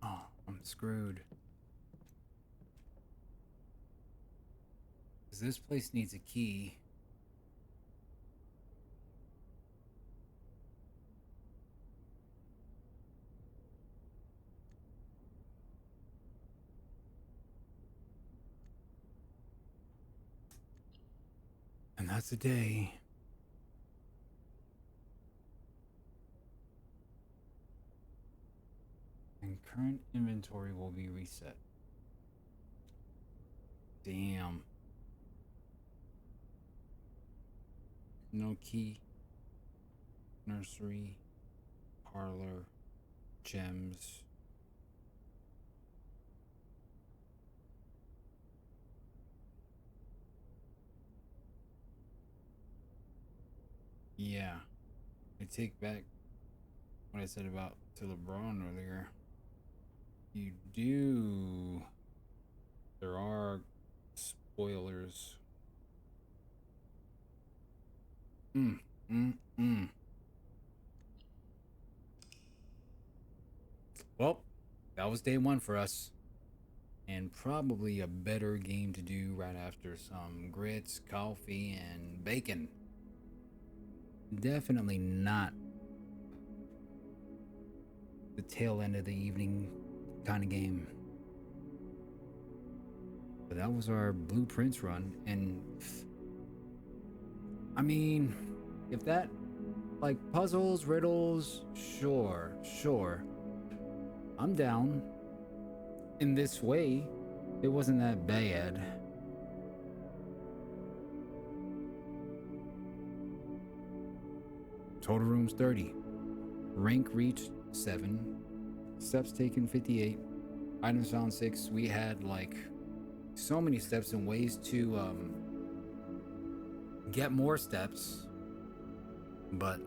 Oh, I'm screwed. Because this place needs a key. And that's a day. And current inventory will be reset. Damn. No key. Nursery. Parlor. Gems. Yeah, I take back what I said about to LeBron earlier. You do. There are spoilers. Mm, mm, mm. Well, that was day one for us. And probably a better game to do right after some grits, coffee, and bacon. Definitely not the tail end of the evening kind of game. But that was our blueprints run. And I mean, if that, like puzzles, riddles, sure, sure. I'm down. In this way, it wasn't that bad. Total rooms 30. Rank reached 7. Steps taken 58. Items found 6. We had like so many steps and ways to get more steps. But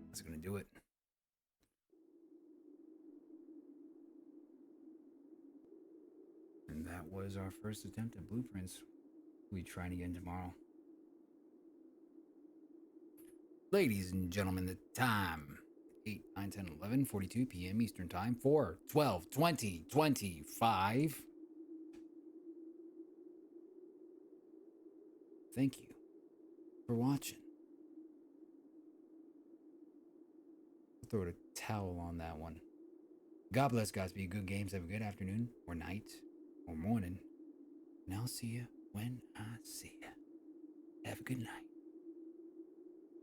that's gonna do it. And that was our first attempt at blueprints. We try it again tomorrow. Ladies and gentlemen, the time 8, 9, 10, 11, 42 p.m. Eastern Time, 4, 12, 20, 25. Thank you for watching. I'll throw a towel on that one. God bless, guys. Be good games. Have a good afternoon, or night, or morning. And I'll see you when I see you. Have a good night.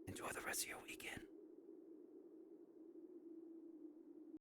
Enjoy the rest of your weekend.